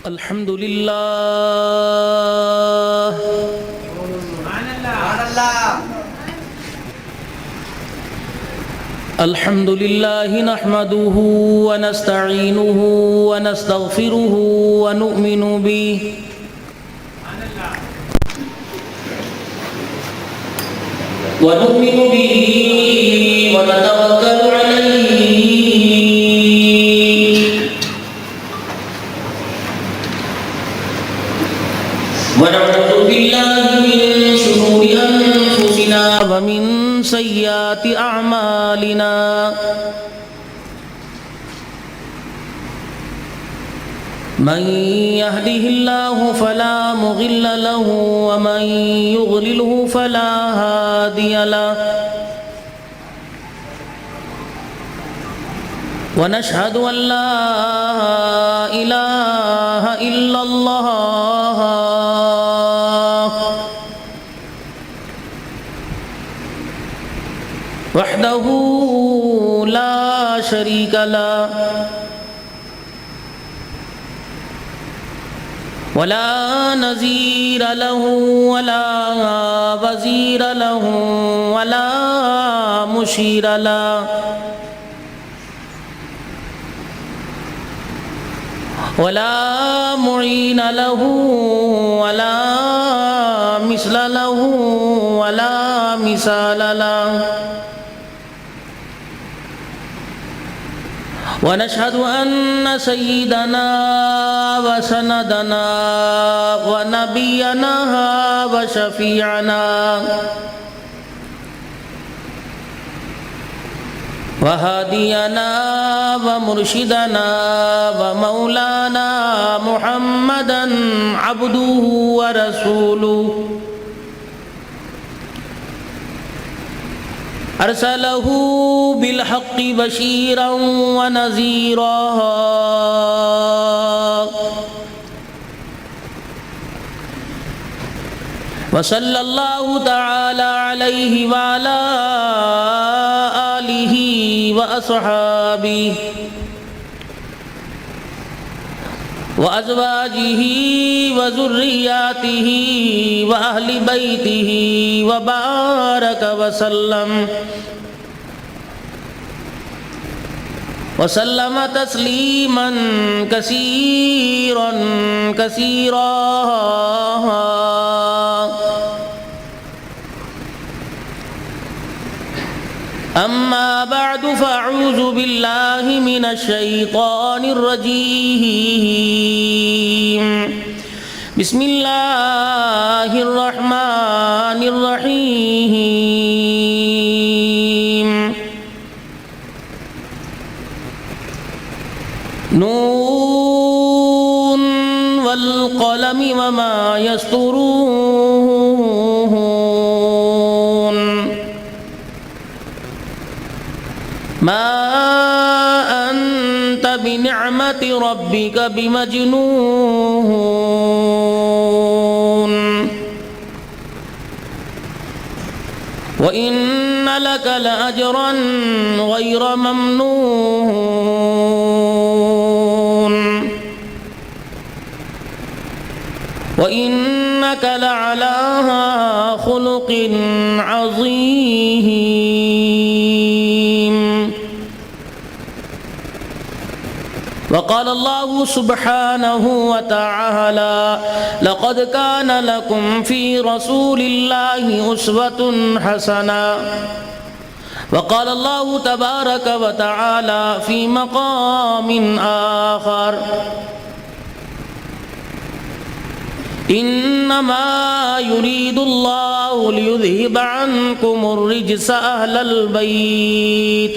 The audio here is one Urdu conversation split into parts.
الحمد لله الحمد لله نحمده ونستعينه ونستغفره ونؤمن به ونتوكل عليه ونعوذ بالله من شرور أنفسنا ومن سيئات أعمالنا من يهده الله فلا مضل له ومن يضلله فلا هادي له ونشهد أن لا إله إلا الله وحده لا شريك له ولا نظير له ولا وزير له ولا مشير له ولا معين له ولا مثل له ولا مثال له ونشهد أن سيدنا وسندنا ونبينا وشفيعنا وهادينا ومرشدنا ومولانا محمدا عبده ورسوله أرسله بالحق بشيرا ونذيرا وصلى الله تعالى عليه وعلى آله وأصحابه وأزواجه وذرياته وأهل بيته وبارك وسلم تسليما كثيرا كثيرا أما بعد فأعوذ بالله من الشيطان الرجيم بسم الله الرحمن الرحيم نون والقلم وما يسطرون ما أنت بنعمة ربك بمجنون وإن لك لأجرا غير ممنون وإنك لعلى خلق عظيم وقال الله سبحانه وتعالى لقد كان لكم في رسول الله أسوة حسنة وقال الله تبارك وتعالى في مقام آخر إنما يريد الله ليذهب عنكم الرجس أهل البيت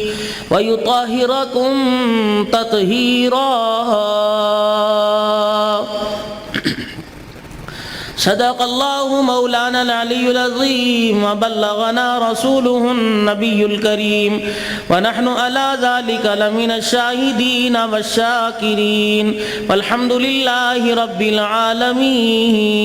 ويطهركم تطهيرا صدق الله مولانا العلي العظيم وبلغنا رسوله النبي الكريم ونحن على ذلك لمن الشاهدين والشاكرين والحمد لله رب العالمين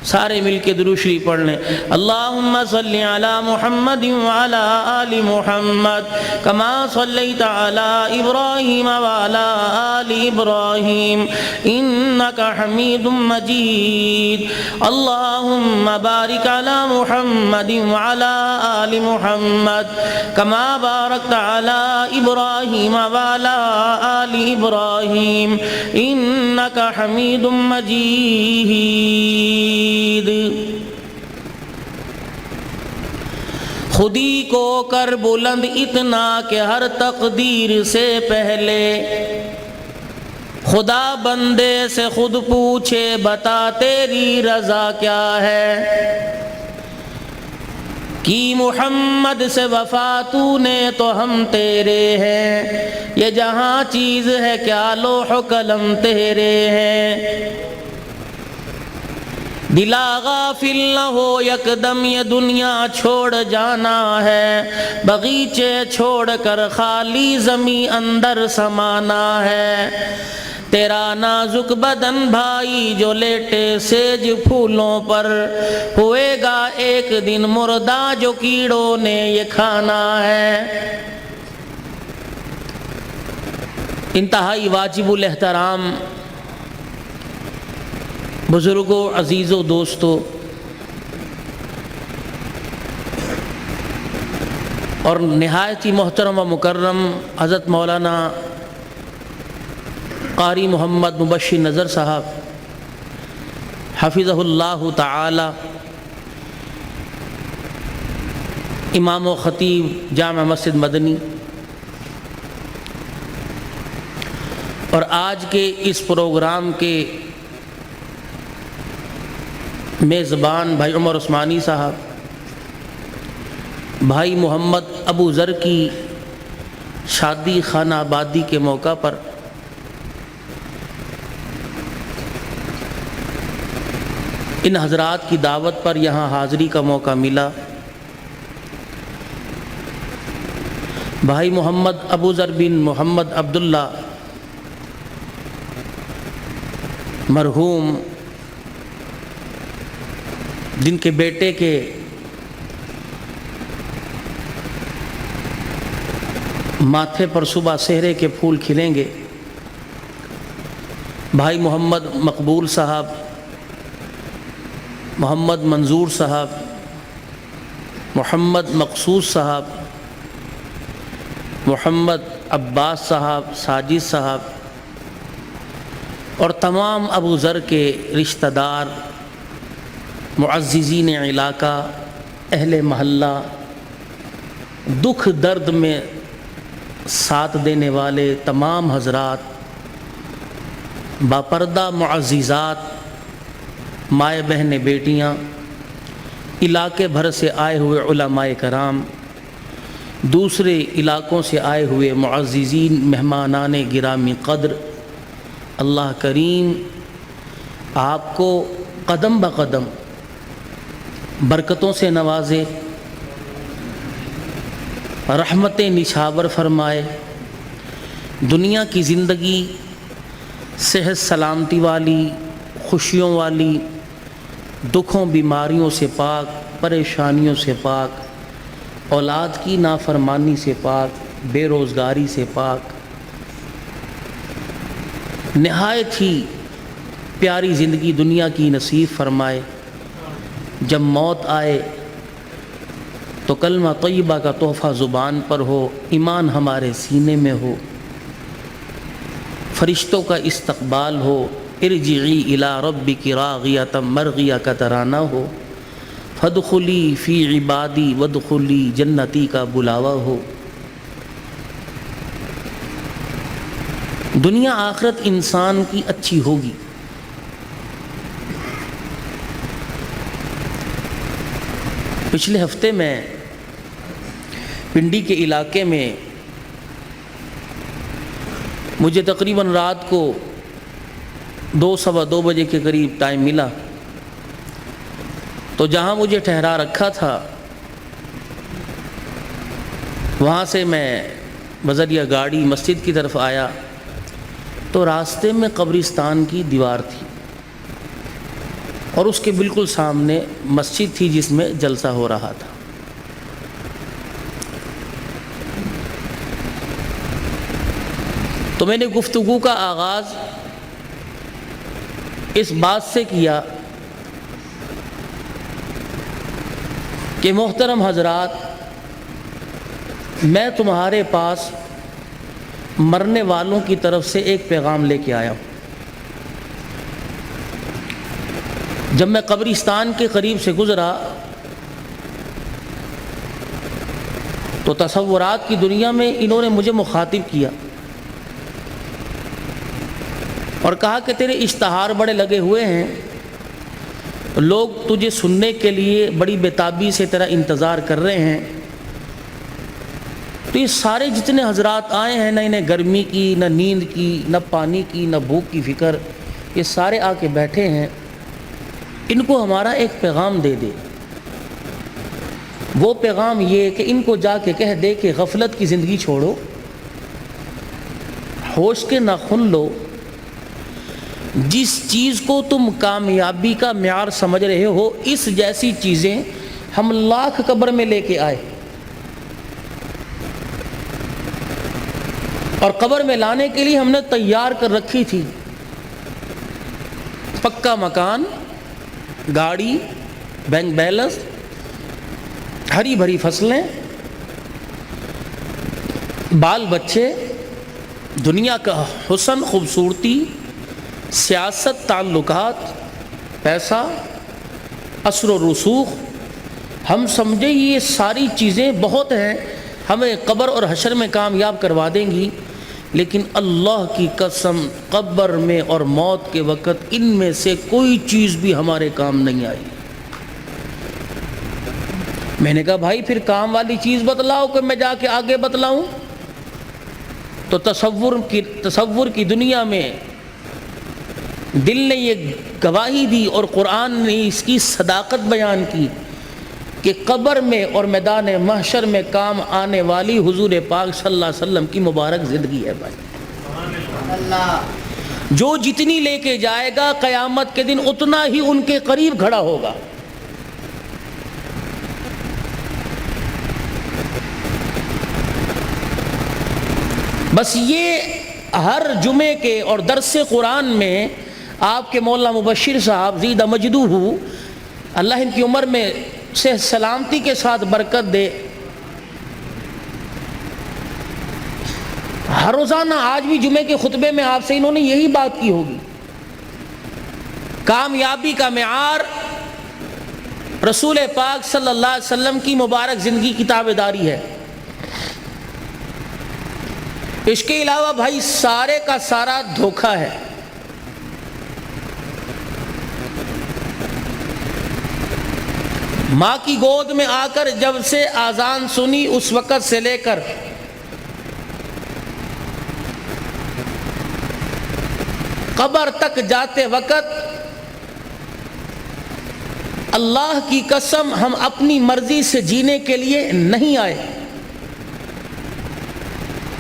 سارے مل کے درود شریف پڑھ لیں۔ اللہم صلی علی محمد وعلی آل محمد کما صلیت علی ابراہیم وعلی آل ابراہیم انک حمید مجید۔ اللہم بارک علی محمد وعلی آل محمد کما بارکت علی ابراہیم وعلی آل ابراہیم انک حمید مجید۔ خودی کو کر بلند اتنا کہ ہر تقدیر سے پہلے خدا بندے سے خود پوچھے بتا تیری رضا کیا ہے۔ کی محمد سے وفا تو نے تو ہم تیرے ہیں، یہ جہاں چیز ہے کیا لوح و قلم تیرے ہیں۔ دلا غافل نہ ہو یکدم یہ دنیا چھوڑ جانا ہے، باغیچے چھوڑ کر خالی زمیں اندر سمانا ہے۔ تیرا نازک بدن بھائی جو لیٹے سیج پھولوں پر، ہوئے گا ایک دن مردہ جو کیڑوں نے یہ کھانا ہے۔ انتہائی واجب الاحترام بزرگوں، عزیزوں، دوستوں اور نہایت ہی محترم و مکرم حضرت مولانا قاری محمد مبشر نظر صاحب حفظہ اللہ تعالی، امام و خطیب جامع مسجد مدنی، اور آج کے اس پروگرام کے میزبان بھائی عمر عثمانی صاحب، بھائی محمد ابو ذر کی شادی خانہ آبادی کے موقع پر ان حضرات کی دعوت پر یہاں حاضری کا موقع ملا۔ بھائی محمد ابو ذر بن محمد عبداللہ مرحوم، جن کے بیٹے کے ماتھے پر صبح سحرے کے پھول کھلیں گے، بھائی محمد مقبول صاحب، محمد منظور صاحب، محمد مقصود صاحب، محمد عباس صاحب، ساجد صاحب اور تمام ابو ذر کے رشتہ دار، معززین علاقہ، اہل محلہ، دکھ درد میں ساتھ دینے والے تمام حضرات، باپردہ معززات، مائیں بہنیں، بیٹیاں، علاقے بھر سے آئے ہوئے علماء کرام، دوسرے علاقوں سے آئے ہوئے معززین، مہمانان گرامی قدر، اللہ کریم آپ کو قدم بقدم برکتوں سے نوازے، رحمتیں نچھاور فرمائے، دنیا کی زندگی صحت سلامتی والی، خوشیوں والی، دکھوں بیماریوں سے پاک، پریشانیوں سے پاک، اولاد کی نافرمانی سے پاک، بے روزگاری سے پاک، نہایت ہی پیاری زندگی دنیا کی نصیب فرمائے۔ جب موت آئے تو کلمہ طیبہ کا تحفہ زبان پر ہو، ایمان ہمارے سینے میں ہو، فرشتوں کا استقبال ہو، ارجعی الی ربک راغیۃ مرغیہ کا ترانہ ہو، فادخلی فی عبادی وادخلی جنتی کا بلاوا ہو۔ دنیا آخرت انسان کی اچھی ہوگی۔ پچھلے ہفتے میں پنڈی کے علاقے میں مجھے تقریباً رات کو 2:15 بجے کے قریب ٹائم ملا، تو جہاں مجھے ٹھہرا رکھا تھا وہاں سے میں بذریعہ گاڑی مسجد کی طرف آیا تو راستے میں قبرستان کی دیوار تھی۔ اور اس کے بالکل سامنے مسجد تھی جس میں جلسہ ہو رہا تھا۔ تو میں نے گفتگو کا آغاز اس بات سے کیا کہ محترم حضرات، میں تمہارے پاس مرنے والوں کی طرف سے ایک پیغام لے کے آیا ہوں۔ جب میں قبرستان کے قریب سے گزرا تو تصورات کی دنیا میں انہوں نے مجھے مخاطب کیا اور کہا کہ تیرے اشتہار بڑے لگے ہوئے ہیں، لوگ تجھے سننے کے لیے بڑی بےتابی سے تیرا انتظار کر رہے ہیں، تو یہ سارے جتنے حضرات آئے ہیں، نہ انہیں گرمی کی، نہ نیند کی، نہ پانی کی، نہ بھوک کی فکر، یہ سارے آ کے بیٹھے ہیں، ان کو ہمارا ایک پیغام دے دے۔ وہ پیغام یہ کہ ان کو جا کے کہہ دے کہ غفلت کی زندگی چھوڑو، ہوش کے ناخن لو، جس چیز کو تم کامیابی کا معیار سمجھ رہے ہو، اس جیسی چیزیں ہم لاکھ قبر میں لے کے آئے، اور قبر میں لانے کے لیے ہم نے تیار کر رکھی تھی پکا مکان، گاڑی، بینک بیلنس، ہری بھری فصلیں، بال بچے، دنیا کا حسن، خوبصورتی، سیاست، تعلقات، پیسہ، اثر و رسوخ۔ ہم سمجھے یہ ساری چیزیں بہت ہیں، ہمیں قبر اور حشر میں کامیاب کروا دیں گی، لیکن اللہ کی قسم قبر میں اور موت کے وقت ان میں سے کوئی چیز بھی ہمارے کام نہیں آئی۔ میں نے کہا بھائی پھر کام والی چیز بتلاؤ کہ میں جا کے آگے بتلاؤں۔ تو تصور کی دنیا میں دل نے یہ گواہی دی اور قرآن نے اس کی صداقت بیان کی کہ قبر میں اور میدان محشر میں کام آنے والی حضور پاک صلی اللہ علیہ وسلم کی مبارک زندگی ہے بھائی۔ جو جتنی لے کے جائے گا قیامت کے دن اتنا ہی ان کے قریب کھڑا ہوگا۔ بس یہ ہر جمعے کے اور درس قرآن میں آپ کے مولانا مبشر صاحب زید مجدوہ، اللہ ان کی عمر میں سے سلامتی کے ساتھ برکت دے، ہر روزانہ آج بھی جمعے کے خطبے میں آپ سے انہوں نے یہی بات کی ہوگی۔ کامیابی کا معیار رسول پاک صلی اللہ علیہ وسلم کی مبارک زندگی کی تابعداری ہے۔ اس کے علاوہ بھائی سارے کا سارا دھوکہ ہے۔ ماں کی گود میں آ کر جب سے آذان سنی اس وقت سے لے کر قبر تک جاتے وقت اللہ کی قسم ہم اپنی مرضی سے جینے کے لیے نہیں آئے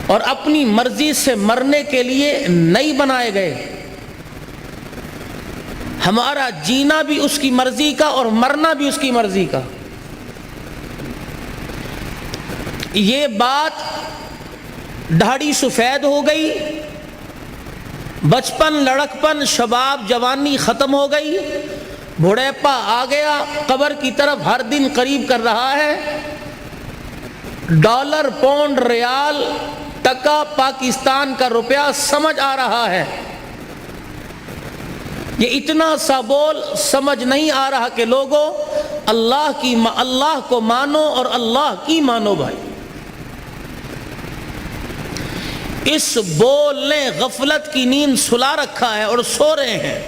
اور اپنی مرضی سے مرنے کے لیے نہیں بنائے گئے۔ ہمارا جینا بھی اس کی مرضی کا اور مرنا بھی اس کی مرضی کا۔ یہ بات داڑھی سفید ہو گئی، بچپن، لڑکپن، شباب، جوانی ختم ہو گئی، بڑھاپا آ گیا، قبر کی طرف ہر دن قریب کر رہا ہے۔ ڈالر، پاؤنڈ، ریال، ٹکا، پاکستان کا روپیہ سمجھ آ رہا ہے۔ یہ اتنا سا بول سمجھ نہیں آ رہا کہ لوگوں اللہ کو مانو اور اللہ کی مانو بھائی۔ اس بول نے غفلت کی نیند سلا رکھا ہے اور سو رہے ہیں۔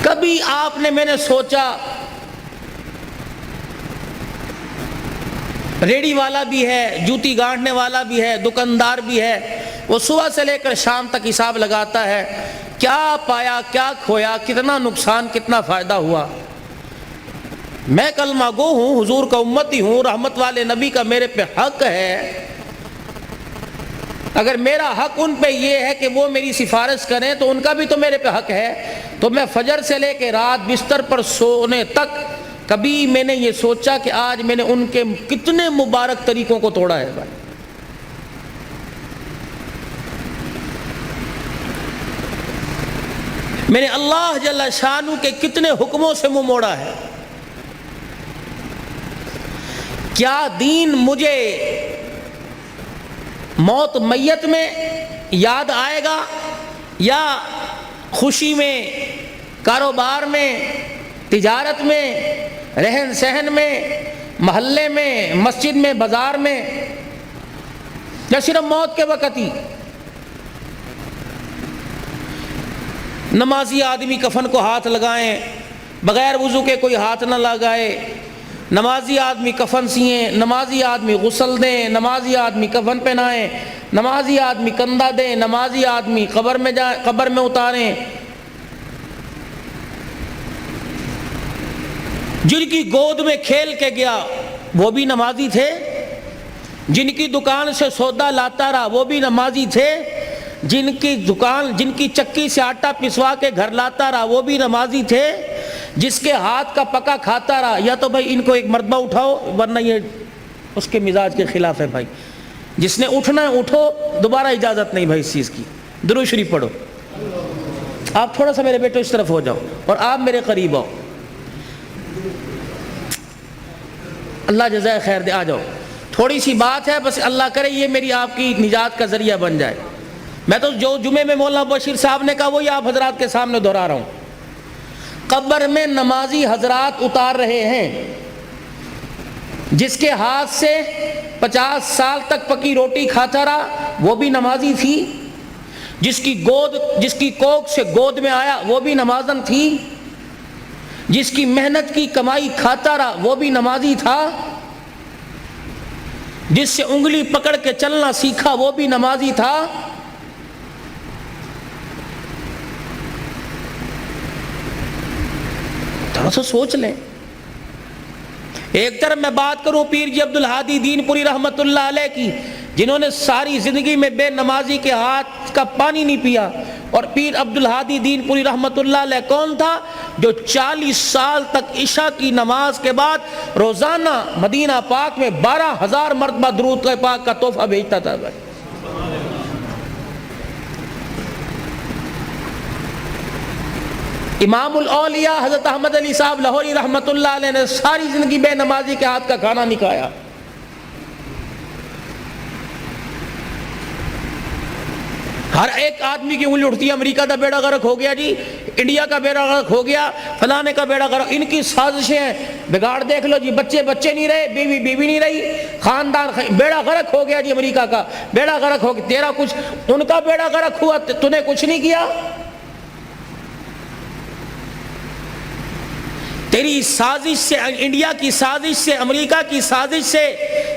کبھی میں نے سوچا ریڑی والا بھی ہے، جوتی گانٹنے والا بھی ہے، دکاندار بھی ہے، وہ صبح سے لے کر شام تک حساب لگاتا ہے، کیا پایا، کیا کھویا، کتنا نقصان، کتنا فائدہ ہوا۔ میں کلمہ گو ہوں، حضور کا امتی ہوں، رحمت والے نبی کا میرے پہ حق ہے، اگر میرا حق ان پہ یہ ہے کہ وہ میری سفارش کریں تو ان کا بھی تو میرے پہ حق ہے. تو میں فجر سے لے کے رات بستر پر سونے تک کبھی میں نے یہ سوچا کہ آج میں نے ان کے کتنے مبارک طریقوں کو توڑا ہے بھائی. میں نے اللہ جل شانہ کے کتنے حکموں سے منہ موڑا ہے. کیا دین مجھے موت میت میں یاد آئے گا یا خوشی میں، کاروبار میں، تجارت میں، رہن سہن میں، محلے میں، مسجد میں، بازار میں، یا صرف موت کے وقت ہی؟ نمازی آدمی کفن کو ہاتھ لگائیں، بغیر وضو کے کوئی ہاتھ نہ لگائے. نمازی آدمی کفن سیئیں، نمازی آدمی غسل دیں، نمازی آدمی کفن پہنائیں، نمازی آدمی کندھا دیں، نمازی آدمی قبر میں جائیں، قبر میں اتاریں. جن کی گود میں کھیل کے گیا وہ بھی نمازی تھے، جن کی دکان سے سودا لاتا رہا وہ بھی نمازی تھے، جن کی چکی سے آٹا پسوا کے گھر لاتا رہا وہ بھی نمازی تھے، جس کے ہاتھ کا پکا کھاتا رہا. یا تو بھائی ان کو ایک مرتبہ اٹھاؤ ورنہ یہ اس کے مزاج کے خلاف ہے بھائی. جس نے اٹھنا ہے اٹھو، دوبارہ اجازت نہیں بھائی اس چیز کی. درود شریف پڑھو. آپ تھوڑا سا میرے بیٹو اس طرف ہو جاؤ اور آپ میرے قریب آؤ. اللہ جزائے خیر دے. آ جاؤ. تھوڑی سی بات ہے بس، اللہ کرے یہ میری آپ کی نجات کا ذریعہ بن جائے. میں تو جو جمعے میں مولانا بشیر صاحب نے کہا وہی آپ حضرات کے سامنے دہرا رہا ہوں. قبر میں نمازی حضرات اتار رہے ہیں. جس کے ہاتھ سے 50 سال تک پکی روٹی کھاتا رہا وہ بھی نمازی تھی. جس کی کوکھ سے گود میں آیا وہ بھی نمازن تھی. جس کی محنت کی کمائی کھاتا رہا وہ بھی نمازی تھا. جس سے انگلی پکڑ کے چلنا سیکھا وہ بھی نمازی تھا. تھوڑا سا سوچ لیں. ایک طرف میں بات کروں پیر جی عبدالہادی دین پوری رحمت اللہ علیہ کی، جنہوں نے ساری زندگی میں بے نمازی کے ہاتھ کا پانی نہیں پیا. اور پیر عبدالہادی دین پوری رحمت اللہ علیہ کون تھا؟ جو 40 سال تک عشاء کی نماز کے بعد روزانہ مدینہ پاک میں 12,000 مرتبہ درود پاک کا تحفہ بھیجتا تھا. امام الاولیاء حضرت احمد علی صاحب لاہوری رحمت اللہ علیہ نے ساری زندگی بے نمازی کے ہاتھ کا کھانا نہیں کھایا. ہر ایک آدمی کی انگلی اٹھتی ہے، امریکہ کا بیڑا غرق ہو گیا جی، انڈیا کا بیڑا غرق ہو گیا، فلانے کا بیڑا غرق. ان کی سازشیں ہیں. بگاڑ دیکھ لو جی، بچے نہیں رہے، بیوی نہیں رہی، خاندان بیڑا غرق ہو گیا جی. امریکہ کا بیڑا غرق ہو گیا، تیرا کچھ، ان کا بیڑا غرق ہوا، تو نے کچھ نہیں کیا. تیری سازش سے، انڈیا کی سازش سے، امریکہ کی سازش سے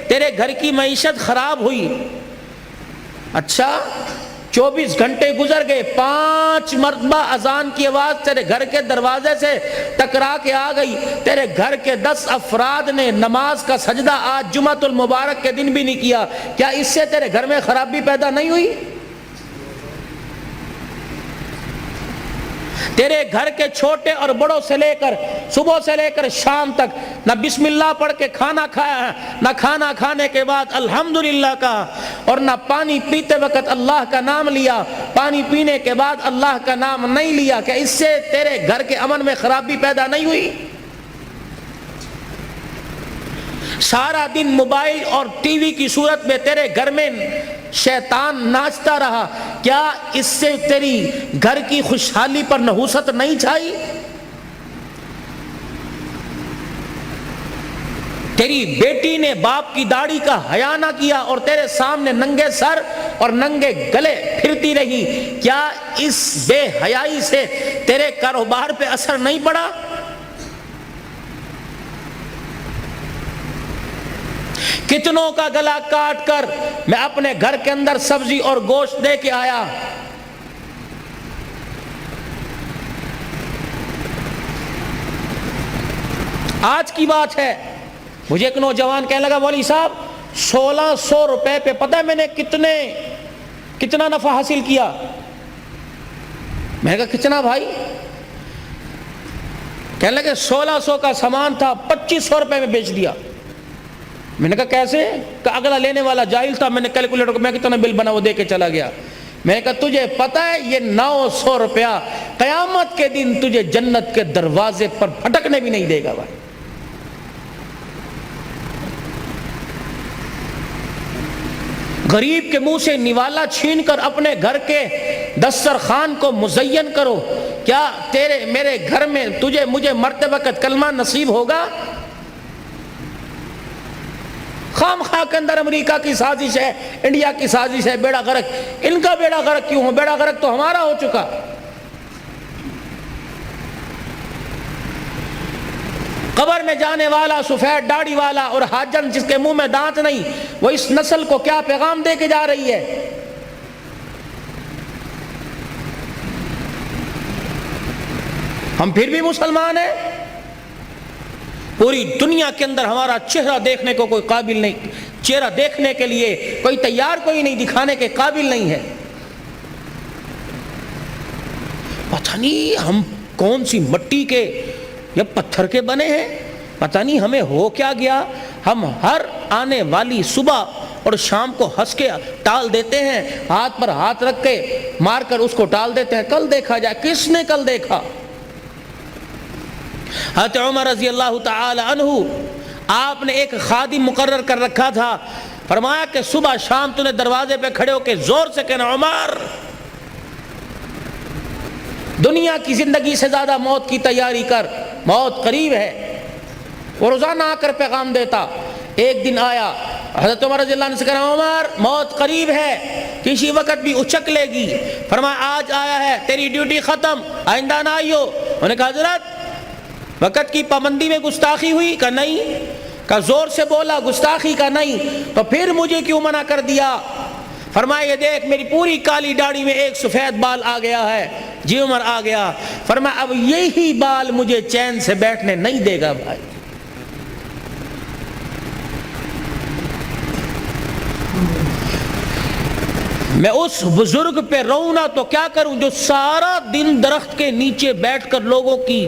تیرے گھر کی معیشت خراب ہوئی. اچھا 24 گھنٹے گزر گئے، 5 مرتبہ اذان کی آواز تیرے گھر کے دروازے سے ٹکرا کے آ گئی. تیرے گھر کے 10 افراد نے نماز کا سجدہ آج جمعۃ المبارک کے دن بھی نہیں کیا. کیا اس سے تیرے گھر میں خرابی پیدا نہیں ہوئی؟ تیرے گھر کے چھوٹے اور بڑوں سے لے کر صبح سے لے کر شام تک نہ بسم اللہ پڑھ کے کھانا کھایا ہے، نہ کھانا کھانے کے بعد الحمدللہ کہا، اور نہ پانی پیتے وقت اللہ کا نام لیا، پانی پینے کے بعد اللہ کا نام نہیں لیا. کہ اس سے تیرے گھر کے امن میں خرابی پیدا نہیں ہوئی؟ سارا دن موبائل اور ٹی وی کی صورت میں تیرے گھر میں شیطان ناچتا رہا، کیا اس سے تیری گھر کی خوشحالی پر نحوست نہیں چھائی؟ تیری بیٹی نے باپ کی داڑھی کا حیا نہ کیا اور تیرے سامنے ننگے سر اور ننگے گلے پھرتی رہی، کیا اس بے حیائی سے تیرے کاروبار پہ اثر نہیں پڑا؟ کتنوں کا گلا کاٹ کر میں اپنے گھر کے اندر سبزی اور گوشت دے کے آیا. آج کی بات ہے، مجھے ایک نوجوان کہنے لگا مولوی صاحب 1600 روپے پہ پتہ ہے میں نے کتنے کتنا نفع حاصل کیا؟ میں نے کہا کتنا بھائی؟ کہنے لگے 1600 کا سامان تھا 2500 روپے میں بیچ دیا۔ میں نے کہا کیسے؟ کہ اگلا لینے والا جاہل تھا، میں نے کیلکولیٹر کو میں کتنا بل بنا وہ دے کے چلا گیا۔ میں نے کہا تجھے پتہ ہے یہ 900 روپیہ قیامت کے دن تجھے جنت کے دروازے پر پھٹکنے بھی نہیں دے گا بھائی۔ غریب کے منہ سے نوالا چھین کر اپنے گھر کے دسترخوان کو مزین کرو، کیا تیرے میرے گھر میں تجھے مجھے مرتے وقت کلمہ نصیب ہوگا؟ خام خواہ کے اندر امریکہ کی سازش ہے، انڈیا کی سازش ہے، بیڑا غرق۔ ان کا بیڑا غرق کیوں ہو؟ بیڑا غرق تو ہمارا ہو چکا۔ قبر میں جانے والا سفید داڑھی والا اور حاجن جس کے منہ میں دانت نہیں، وہ اس نسل کو کیا پیغام دے کے جا رہی ہے؟ ہم پھر بھی مسلمان ہیں؟ پوری دنیا کے اندر ہمارا چہرہ دیکھنے کو کوئی قابل نہیں، چہرہ دیکھنے کے لیے کوئی تیار کوئی نہیں، دکھانے کے قابل نہیں ہے۔ پتہ نہیں ہم کون سی مٹی کے یا پتھر کے بنے ہیں، پتہ نہیں ہمیں ہو کیا گیا۔ ہم ہر آنے والی صبح اور شام کو ہنس کے ٹال دیتے ہیں، ہاتھ پر ہاتھ رکھ کے مار کر اس کو ٹال دیتے ہیں، کل دیکھا جائے۔ کس نے کل دیکھا؟ حضرت عمر رضی اللہ تعالی عنہ، آپ نے ایک خادم مقرر کر رکھا تھا، فرمایا کہ صبح شام تو نے دروازے پہ کھڑے ہو کے زور سے کہنا عمر دنیا کی زندگی سے زیادہ موت کی تیاری کر، موت قریب ہے۔ وہ روزانہ آ کر پیغام دیتا۔ ایک دن آیا حضرت عمر رضی اللہ عنہ سے کہا عمر موت قریب ہے، کسی وقت بھی اچک لے گی۔ فرمایا آج آیا ہے، تیری ڈیوٹی ختم، آئندہ نہ آئیو۔ انہوں نے کہا حضرت وقت کی پابندی میں گستاخی ہوئی؟ کہا نہیں۔ کہا زور سے بولا گستاخی؟ کا نہیں۔ تو پھر مجھے کیوں منع کر دیا؟ فرمایا یہ دیکھ میری پوری کالی داڑھی میں ایک سفید بال آ گیا ہے۔ جی عمر آ گیا۔ فرمایا اب یہی بال مجھے چین سے بیٹھنے نہیں دے گا بھائی۔ میں اس بزرگ پہ رہوں نہ تو کیا کروں جو سارا دن درخت کے نیچے بیٹھ کر لوگوں کی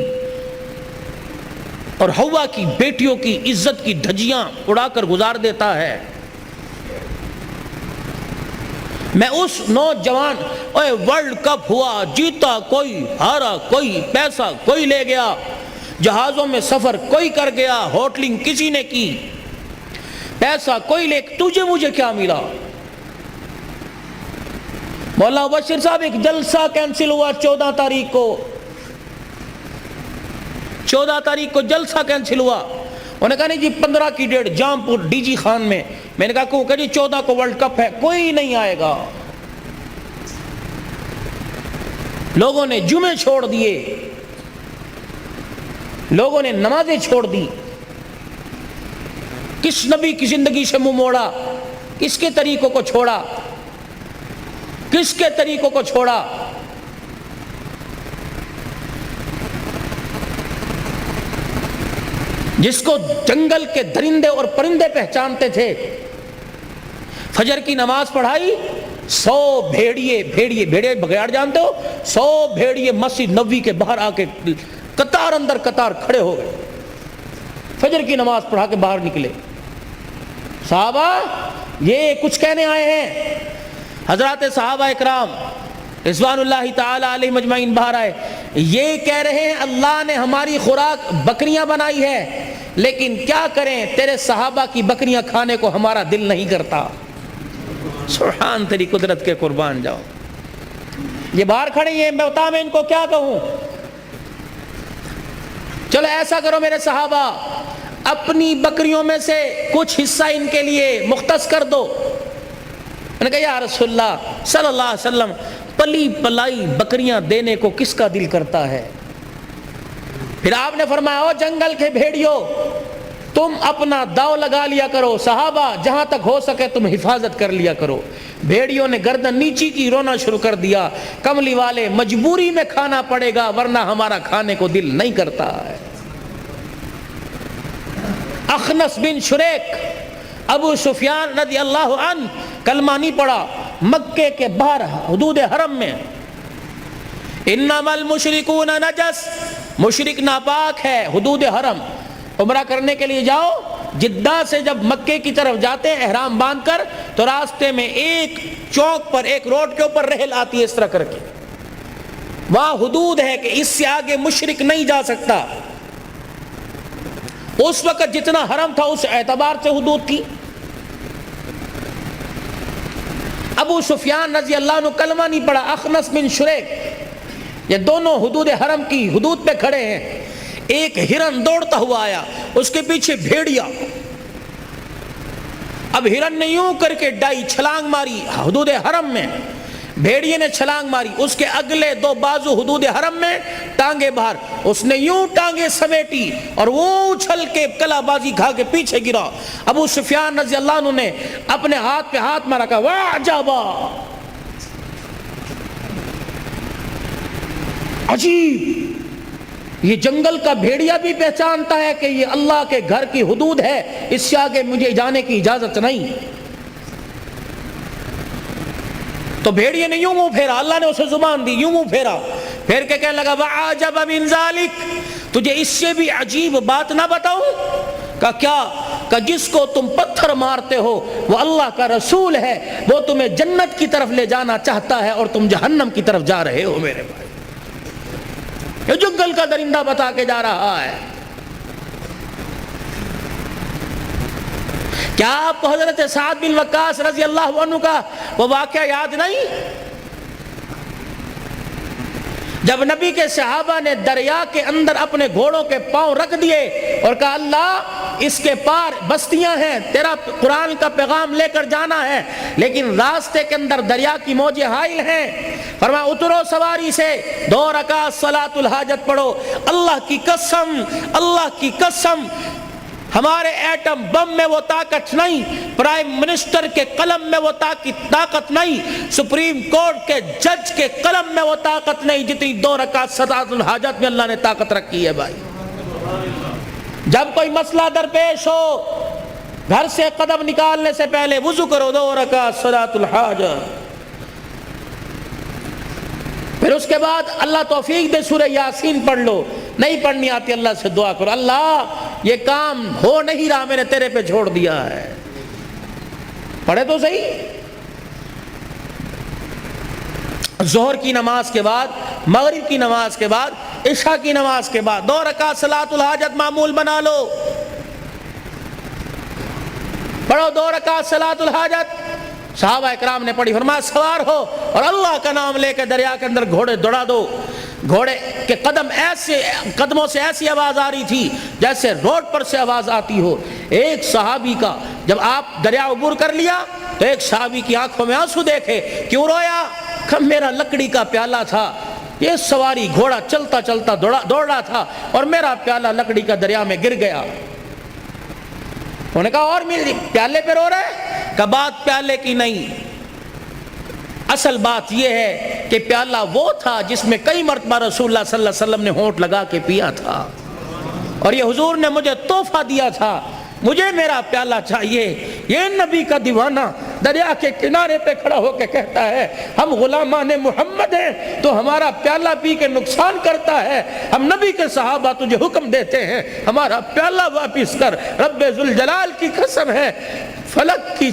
اور ہوا کی بیٹیوں کی عزت کی دھجیاں اڑا کر گزار دیتا ہے۔ میں اس نوجوان ورلڈ کپ ہوا، جیتا کوئی، ہارا کوئی، پیسہ کوئی لے گیا، جہازوں میں سفر کوئی کر گیا، ہوٹلنگ کسی نے کی، پیسہ کوئی لے، تجھے مجھے کیا ملا؟ مولانا بشیر صاحب ایک جلسہ کینسل ہوا 14 تاریخ کو، 14 تاریخ کو جلسہ کینسل ہوا۔ انہوں نے کہا نہیں جی 15 کی ڈیٹ جام پور ڈی جی خان میں۔ میں نے کہا کہ جی 14 کو ورلڈ کپ ہے، کوئی نہیں آئے گا۔ لوگوں نے جمعے چھوڑ دیے، لوگوں نے نمازیں چھوڑ دی۔ کس نبی کی زندگی سے منہ موڑا؟ کس کے طریقوں کو چھوڑا؟ کس کے طریقوں کو چھوڑا؟ جس کو جنگل کے درندے اور پرندے پہچانتے تھے، فجر کی نماز پڑھائی، 100 بھیڑیے بغیار جانتے ہو، 100 بھیڑیے مسجد نبوی کے باہر آ کے قطار اندر قطار کھڑے ہو گئے، فجر کی نماز پڑھا کے باہر نکلے۔ صحابہ یہ کچھ کہنے آئے ہیں، حضرات صحابہ اکرام رضوان اللہ تعالی علیہ مجمعین باہر آئے، یہ کہہ رہے ہیں اللہ نے ہماری خوراک بکریاں بنائی ہے، لیکن کیا کریں تیرے صحابہ کی بکریاں کھانے کو ہمارا دل نہیں کرتا۔ سبحان تیری قدرت کے قربان جاؤ۔ یہ باہر کھڑے ہیں، میں بتا میں ان کو کیا کہوں؟ چلو ایسا کرو میرے صحابہ، اپنی بکریوں میں سے کچھ حصہ ان کے لیے مختص کر دو۔ میں نے کہا یا رسول اللہ صلی اللہ علیہ وسلم پلی پلائی بکریاں دینے کو کس کا دل کرتا ہے؟ پھر آپ نے فرمایا او جنگل کے بھیڑیوں تم اپنا داؤ لگا لیا کرو، صحابہ جہاں تک ہو سکے تم حفاظت کر لیا کرو۔ بھیڑیوں نے گردن نیچی کی، رونا شروع کر دیا، کملی والے مجبوری میں کھانا پڑے گا ورنہ ہمارا کھانے کو دل نہیں کرتا ہے۔ اخنس بن شریک ابو سفیان رضی اللہ عنہ کلمہ نہیں پڑا، مکے کے باہر حدود حرم میں، انما المشرکون نجس، مشرک ناپاک ہے، حدود حرم۔ عمرہ کرنے کے لیے جاؤ، جدہ سے جب مکے کی طرف جاتے ہیں احرام باندھ کر، تو راستے میں ایک چوک پر، ایک روڈ کے اوپر ریل آتی ہے اس طرح کر کے، وہاں حدود ہے کہ اس سے آگے مشرک نہیں جا سکتا۔ اس وقت جتنا حرم تھا اس اعتبار سے حدود تھی۔ ابو سفیان رضی اللہ عنہ کلمہ نہیں پڑا، اخنس بن شریک، یہ دونوں حدود حرم کی حدود پہ کھڑے ہیں۔ ایک ہرن دوڑتا ہوا آیا، اس کے پیچھے بھیڑیا، اب ہرن نے یوں کر کے ڈائی چھلانگ ماری حدود حرم میں، بھیڑیے نے چھلانگ ماری، اس کے اگلے دو بازو حدود حرم میں، ٹانگیں باہر، اس نے یوں ٹانگیں سمیٹی اور وہ اچھل کے کلا بازی کھا کے پیچھے گرا۔ ابو سفیان رضی اللہ عنہ نے اپنے ہاتھ پہ ہاتھ مارا، کہا وعجبا، عجیب، یہ جنگل کا بھیڑیا بھی پہچانتا ہے کہ یہ اللہ کے گھر کی حدود ہے، اس سے آگے مجھے جانے کی اجازت نہیں۔ تو بھیڑیے نے یوں منہ پھیرا، اللہ نے اسے زبان دی، یوں منہ پھیرا، پھیر کے کہنے لگا وعجب من ذالک، تجھے اس سے بھی عجیب بات نہ بتاؤں؟ کہا کیا؟ کہ جس کو تم پتھر مارتے ہو وہ اللہ کا رسول ہے، وہ تمہیں جنت کی طرف لے جانا چاہتا ہے اور تم جہنم کی طرف جا رہے ہو میرے بھائی۔ یہ جنگل کا درندہ بتا کے جا رہا ہے۔ کیا آپ کو حضرت سعد بن وقاص رضی اللہ عنہ کا وہ واقعہ یاد نہیں؟ جب نبی کے صحابہ نے دریا کے اندر اپنے گھوڑوں کے پاؤں رکھ دیے اور کہا اللہ اس کے پار بستیاں ہیں، تیرا قرآن کا پیغام لے کر جانا ہے، لیکن راستے کے اندر دریا کی موجیں حائل ہیں، فرمایا اترو سواری سے، 2 رکعت صلاۃ الحاجت پڑھو۔ اللہ کی قسم، اللہ کی قسم، ہمارے ایٹم بم میں وہ طاقت نہیں، پرائم منسٹر کے قلم میں وہ طاقت نہیں، سپریم کورٹ کے جج کے قلم میں وہ طاقت نہیں، جتنی 2 رکعت صلاۃ الحاجت میں اللہ نے طاقت رکھی ہے بھائی۔ جب کوئی مسئلہ درپیش ہو، گھر سے قدم نکالنے سے پہلے وضو کرو، 2 رکعت صلاۃ الحاجت، پھر اس کے بعد اللہ توفیق دے سورہ یاسین پڑھ لو، نہیں پڑھنی آتی اللہ سے دعا کرو، اللہ یہ کام ہو نہیں رہا، میں نے تیرے پہ چھوڑ دیا ہے، پڑھے تو صحیح۔ ظہر کی نماز کے بعد، مغرب کی نماز کے بعد، عشاء کی نماز کے بعد 2 رکعت صلاۃ الحاجت معمول بنا لو، پڑھو 2 رکعت صلاۃ الحاجت۔ صحابہ اکرام نے پڑھی، فرمایا سوار ہو اور اللہ کا نام لے کے دریا کے اندر گھوڑے دوڑا دو۔ گھوڑے کے قدموں سے ایسی آواز آ رہی تھی جیسے روڈ پر سے آواز آتی ہو۔ ایک صحابی کا جب آپ دریا عبور کر لیا تو ایک صحابی کی آنکھوں میں آنسو دیکھے، کیوں رویا؟ کہ میرا لکڑی کا پیالہ تھا، یہ سواری گھوڑا چلتا چلتا دوڑ رہا تھا اور میرا پیالہ لکڑی کا دریا میں گر گیا۔ انہوں نے کہا اور میرے پیالے پہ رو رہے؟ کہ بات پیالے کی نہیں، اصل بات یہ ہے کہ پیالہ وہ تھا جس میں کئی مرتبہ رسول اللہ صلی اللہ علیہ وسلم نے ہونٹ لگا کے پیا تھا، اور یہ حضور نے مجھے تحفہ دیا تھا، مجھے میرا پیالہ چاہیے۔ یہ نبی کا دیوانہ دریا کے کنارے پہ کھڑا ہو کے کہتا ہے ہم غلامان محمد ہیں تو ہمارا پیالہ پی کے نقصان کرتا ہے، ہم نبی کے صحابہ تجھے حکم دیتے ہیں ہمارا پیالہ واپس کر۔ رب ذوالجلال کی قسم ہے، فلک کی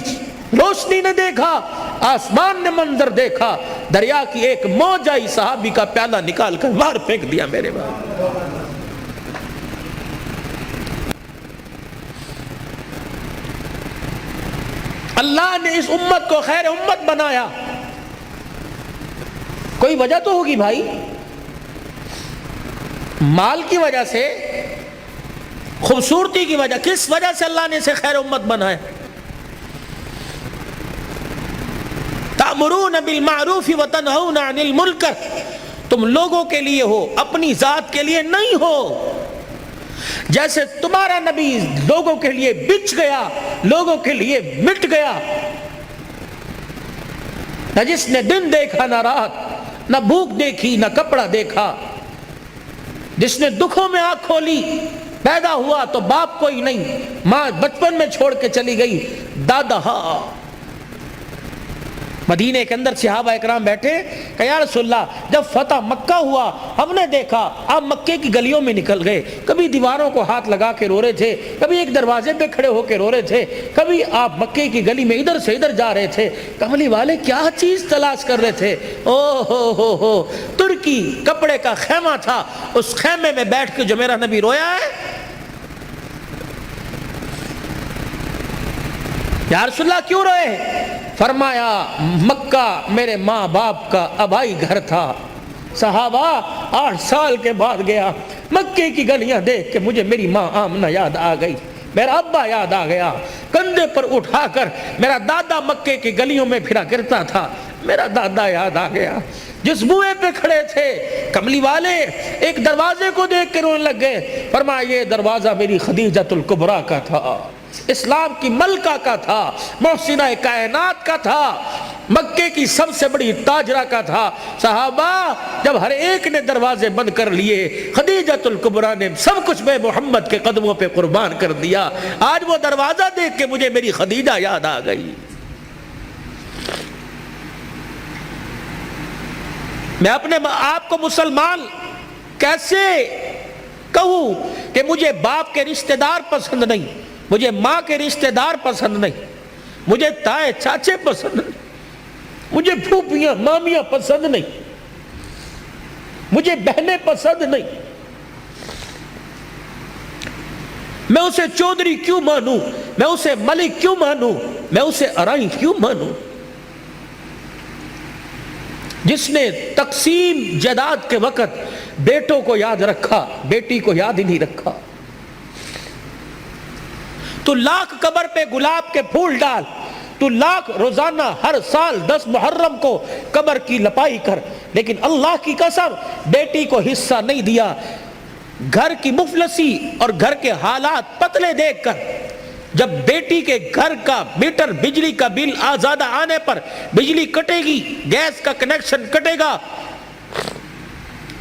روشنی نے دیکھا، آسمان نے منظر دیکھا، دریا کی ایک موج آئی، صحابی کا پیالہ نکال کر باہر پھینک دیا۔ میرے بھائی، اللہ نے اس امت کو خیر امت بنایا، کوئی وجہ تو ہوگی بھائی، مال کی وجہ سے، خوبصورتی کی وجہ، کس وجہ سے اللہ نے اسے خیر امت بنایا؟ تأمرون بالمعروف وتنہون عن المنکر، تم لوگوں کے لیے ہو، اپنی ذات کے لیے نہیں ہو۔ جیسے تمہارا نبی لوگوں کے لیے بچ گیا، لوگوں کے لیے مٹ گیا، نہ جس نے دن دیکھا نہ رات، نہ بھوک دیکھی نہ کپڑا دیکھا، جس نے دکھوں میں آنکھ کھولی، پیدا ہوا تو باپ کوئی نہیں، ماں بچپن میں چھوڑ کے چلی گئی، دادا ہاں، مدینے کے اندر صحابہ اکرام بیٹھے کہ یا رسول اللہ جب فتح مکہ ہوا ہم نے دیکھا آپ مکے کی گلیوں میں نکل گئے، کبھی دیواروں کو ہاتھ لگا کے رو رہے تھے، کبھی ایک دروازے پہ کھڑے ہو کے رو رہے تھے، کبھی آپ مکے کی گلی میں ادھر سے ادھر جا رہے تھے، کملی والے کیا چیز تلاش کر رہے تھے؟ او ہو ترکی کپڑے کا خیمہ تھا، اس خیمے میں بیٹھ کے جو میرا نبی رویا ہے۔ یا رسول اللہ کیوں روئے؟ فرمایا مکہ میرے ماں باپ کا آبائی گھر تھا، صحابہ 8 سال کے بعد گیا، مکے کی گلیاں دیکھ کے مجھے میری ماں آمنہ یاد آ گئی، میرا ابا یاد آ گیا، کندھے پر اٹھا کر میرا دادا مکے کی گلیوں میں پھرا کرتا تھا، میرا دادا یاد آ گیا، جس بوئے پہ کھڑے تھے کملی والے ایک دروازے کو دیکھ کے رونے لگ گئے۔ فرمایا یہ دروازہ میری خدیجۃ الکبریٰ کا تھا، اسلام کی ملکہ کا تھا، محسنہ کائنات کا تھا، مکے کی سب سے بڑی تاجرہ کا تھا۔ صحابہ جب ہر ایک نے دروازے بند کر لیے، خدیجۃ الکبریٰ نے سب کچھ میں محمد کے قدموں پہ قربان کر دیا، آج وہ دروازہ دیکھ کے مجھے میری خدیجہ یاد آ گئی۔ میں اپنے آپ کو مسلمان کیسے کہوں کہ مجھے باپ کے رشتہ دار پسند نہیں، مجھے ماں کے رشتہ دار پسند نہیں، مجھے تائے چاچے پسند نہیں، مجھے پھوپھیاں مامیاں پسند نہیں، مجھے بہنیں پسند نہیں، میں اسے چودھری کیوں مانوں، میں اسے ملک کیوں مانوں، میں اسے ارائی کیوں مانوں؟ جس نے تقسیم جائیداد کے وقت بیٹوں کو یاد رکھا، بیٹی کو یاد ہی نہیں رکھا۔ تو لاکھ قبر پہ گلاب کے پھول ڈال، تو لاکھ روزانہ ہر سال 10 محرم کو قبر کی لپائی کر، لیکن اللہ کی قسم بیٹی کو حصہ نہیں دیا۔ گھر کی مفلسی اور گھر کے حالات پتلے دیکھ کر جب بیٹی کے گھر کا میٹر بجلی کا بل زیادہ آنے پر بجلی کٹے گی، گیس کا کنیکشن کٹے گا،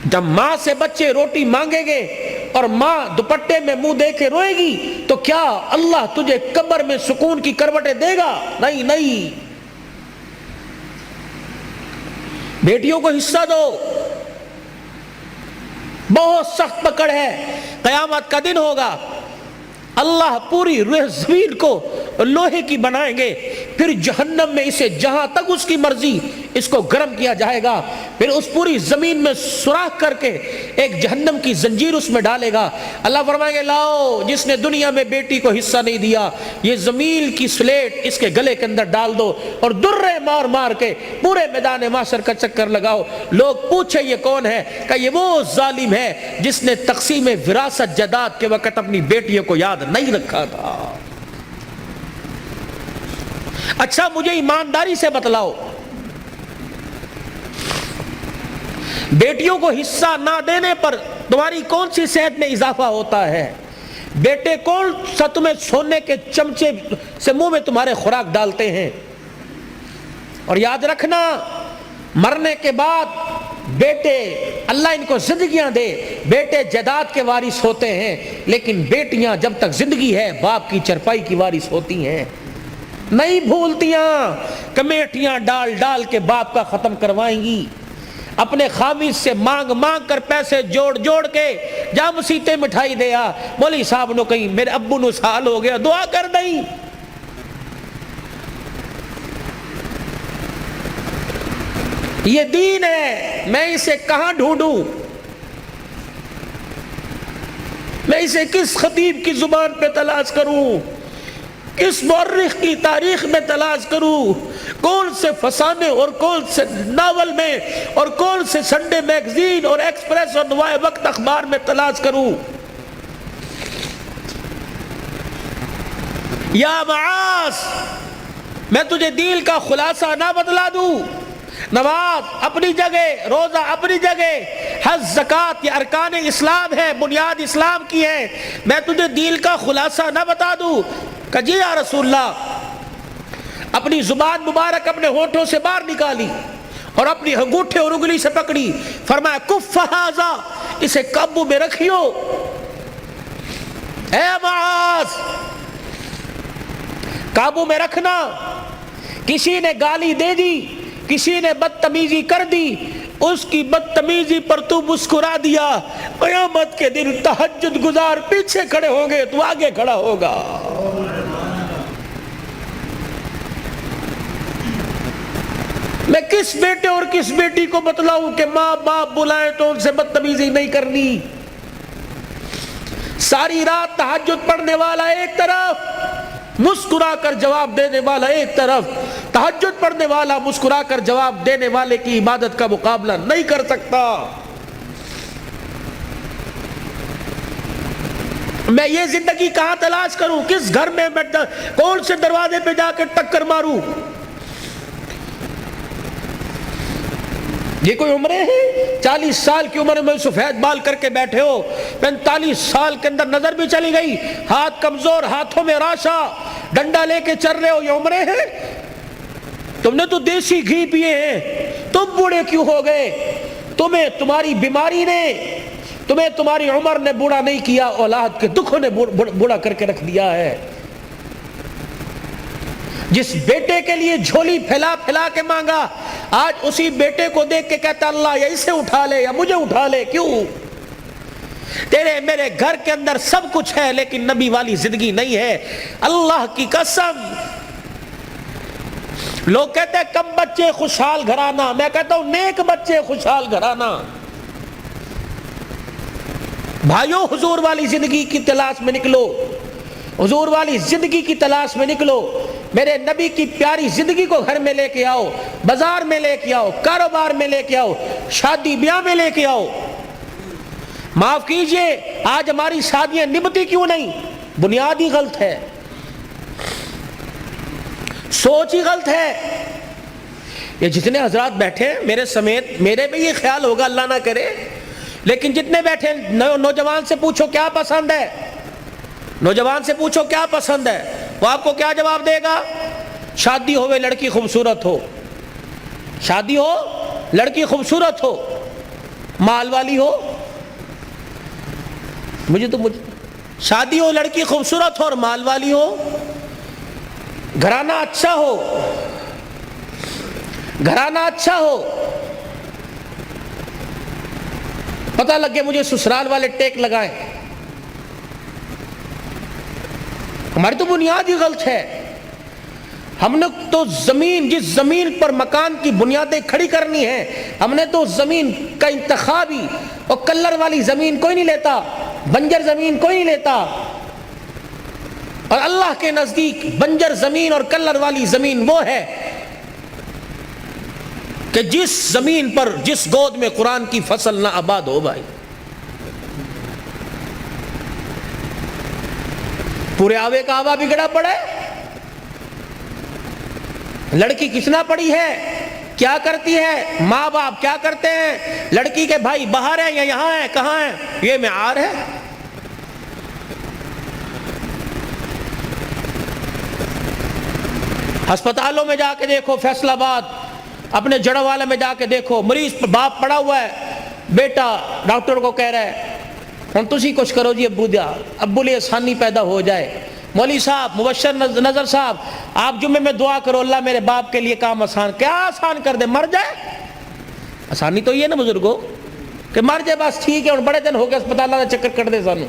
جب ماں سے بچے روٹی مانگیں گے اور ماں دوپٹے میں منہ دے کے روئے گی، تو کیا اللہ تجھے قبر میں سکون کی کروٹیں دے گا؟ نہیں نہیں۔ بیٹیوں کو حصہ دو، بہت سخت پکڑ ہے، قیامت کا دن ہوگا، اللہ پوری روح زمین کو لوہے کی بنائیں گے، پھر جہنم میں اسے جہاں تک اس کی مرضی اس کو گرم کیا جائے گا، پھر اس پوری زمین میں سوراخ کر کے ایک جہنم کی زنجیر اس میں ڈالے گا۔ اللہ فرمائیں گے لاؤ جس نے دنیا میں بیٹی کو حصہ نہیں دیا، یہ زمین کی سلیٹ اس کے گلے کے اندر ڈال دو اور درے مار مار کے پورے میدان محشر کا چکر لگاؤ۔ لوگ پوچھے یہ کون ہے؟ کہ یہ وہ ظالم ہے جس نے تقسیم وراثت جائیداد کے وقت اپنی بیٹیوں کو یاد نہیں رکھا تھا۔ اچھا مجھے ایمانداری سے بتلاؤ، بیٹیوں کو حصہ نہ دینے پر تمہاری کون سی صحت میں اضافہ ہوتا ہے؟ بیٹے کون سا تمہیں سونے کے چمچے سے منہ میں تمہارے خوراک ڈالتے ہیں؟ اور یاد رکھنا مرنے کے بعد بیٹے اللہ ان کو زندگیاں دے، بیٹے جائیداد کے وارث ہوتے ہیں، لیکن بیٹیاں جب تک زندگی ہے باپ کی چرپائی کی وارث ہوتی ہیں، نہیں بھولتیاں، کمیٹیاں ڈال ڈال کے باپ کا ختم کروائیں گی، اپنے خامد سے مانگ مانگ کر پیسے جوڑ جوڑ کے جا مسیطے مٹھائی دیا، مولوی صاحب نو کہیں میرے ابو نو سال ہو گیا دعا کر دیں۔ یہ دین ہے، میں اسے کہاں ڈھونڈوں؟ میں اسے کس خطیب کی زبان پہ تلاش کروں؟ کس مورخ کی تاریخ میں تلاش کروں؟ کون سے فسانے اور کون سے ناول میں اور کون سے سنڈے میگزین اور ایکسپریس اور نوائے وقت اخبار میں تلاش کروں؟ یا معاذ، میں تجھے دین کا خلاصہ نہ بتلا دوں؟ نماز اپنی جگہ، روزہ اپنی جگہ، حج زکوٰۃ یہ ارکان اسلام ہے، بنیاد اسلام کی ہے، میں تجھے دین کا خلاصہ نہ بتا دوں؟ کہ جی یا رسول اللہ، اپنی زبان مبارک اپنے ہونٹوں سے باہر نکالی اور اپنی انگوٹھے اور انگلی سے پکڑی، فرمایا کف ھذا، اسے قابو میں رکھیو۔ اے معاذ، قابو میں رکھنا، کسی نے گالی دے دی، کسی نے بدتمیزی کر دی، اس کی بدتمیزی پر تو مسکرا دیا، قیامت کے دن تہجد گزار پیچھے کھڑے ہوں گے، تو آگے کھڑا ہوگا۔ میں کس بیٹے اور کس بیٹی کو بتلاؤں کہ ماں باپ بلائیں تو ان سے بدتمیزی نہیں کرنی؟ ساری رات تہجد پڑھنے والا ایک طرف، مسکرا کر جواب دینے والا ایک طرف۔ تہجد پڑھنے والا مسکرا کر جواب دینے والے کی عبادت کا مقابلہ نہیں کر سکتا۔ میں یہ زندگی کہاں تلاش کروں؟ کس گھر میں بیٹھا، کون سے دروازے پہ جا کے ٹکر ماروں؟ یہ کوئی عمریں ہیں؟ 40 سال کی عمر میں سفید بال کر کے بیٹھے ہو، 45 سال کے اندر نظر بھی چلی گئی، ہاتھ کمزور، ہاتھوں میں راشا، ڈنڈا لے کے چل رہے ہو، یہ عمریں ہیں؟ تم نے تو دیسی گھی پیے ہیں، تم بوڑھے کیوں ہو گئے؟ تمہیں تمہاری بیماری نے، تمہیں تمہاری عمر نے بوڑھا نہیں کیا، اولاد کے دکھوں نے بوڑھا کر کے رکھ دیا ہے۔ جس بیٹے کے لیے جھولی پھیلا پھیلا کے مانگا، آج اسی بیٹے کو دیکھ کے کہتا اللہ یا اسے اٹھا لے یا مجھے اٹھا لے۔ کیوں؟ تیرے میرے گھر کے اندر سب کچھ ہے لیکن نبی والی زندگی نہیں ہے۔ اللہ کی قسم، لوگ کہتے ہیں کم بچے خوشحال گھرانہ، میں کہتا ہوں نیک بچے خوشحال گھرانہ۔ بھائیوں، حضور والی زندگی کی تلاش میں نکلو، حضور والی زندگی کی تلاش میں نکلو۔ میرے نبی کی پیاری زندگی کو گھر میں لے کے آؤ، بازار میں لے کے آؤ، کاروبار میں لے کے آؤ، شادی بیاہ میں لے کے آؤ۔ معاف کیجئے، آج ہماری شادیاں نبھتی کیوں نہیں؟ بنیاد ہی غلط ہے، سوچ ہی غلط ہے۔ یہ جتنے حضرات بیٹھے ہیں میرے سمیت، میرے بھی یہ خیال ہوگا اللہ نہ کرے، لیکن جتنے بیٹھے نوجوان سے پوچھو کیا پسند ہے، نوجوان سے پوچھو کیا پسند ہے، وہ آپ کو کیا جواب دے گا؟ شادی ہوئے لڑکی خوبصورت ہو، شادی ہو لڑکی خوبصورت ہو، مال والی ہو، مجھے شادی ہو لڑکی خوبصورت ہو اور مال والی ہو، گھرانہ اچھا ہو، گھرانہ اچھا ہو۔ پتہ لگے مجھے سسرال والے ٹیک لگائیں، ہماری تو بنیاد ہی غلط ہے۔ ہم نے تو زمین، جس زمین پر مکان کی بنیادیں کھڑی کرنی ہیں، ہم نے تو زمین کا انتخابی اور کلر والی زمین کوئی نہیں لیتا، بنجر زمین کوئی نہیں لیتا۔ اور اللہ کے نزدیک بنجر زمین اور کلر والی زمین وہ ہے کہ جس زمین پر، جس گود میں قرآن کی فصل نہ آباد ہو۔ بھائی پورے آوے کا آوا بگڑا پڑا ہے۔ لڑکی کتنا پڑی ہے، کیا کرتی ہے، ماں باپ کیا کرتے ہیں، لڑکی کے بھائی باہر ہیں یا یہاں ہیں، کہاں ہیں، یہ معیار ہے۔ ہسپتالوں میں جا کے دیکھو، فیصل آباد، اپنے جڑوں والے میں جا کے دیکھو، مریض باپ پڑا ہوا ہے، بیٹا ڈاکٹر کو کہہ رہا ہے ہم تسی کچھ کرو جی ابو لیے آسانی پیدا ہو جائے۔ مولوی صاحب، مبشر نظر صاحب، آپ جمعے میں دعا کرو اللہ میرے باپ کے لیے کام آسان، کیا آسان کر دے، مر جائے؟ آسانی تو یہ نا بزرگوں کہ مر جائے بس ٹھیک ہے، اور بڑے دن ہو گئے اسپتالوں کا چکر کٹ دے سانو۔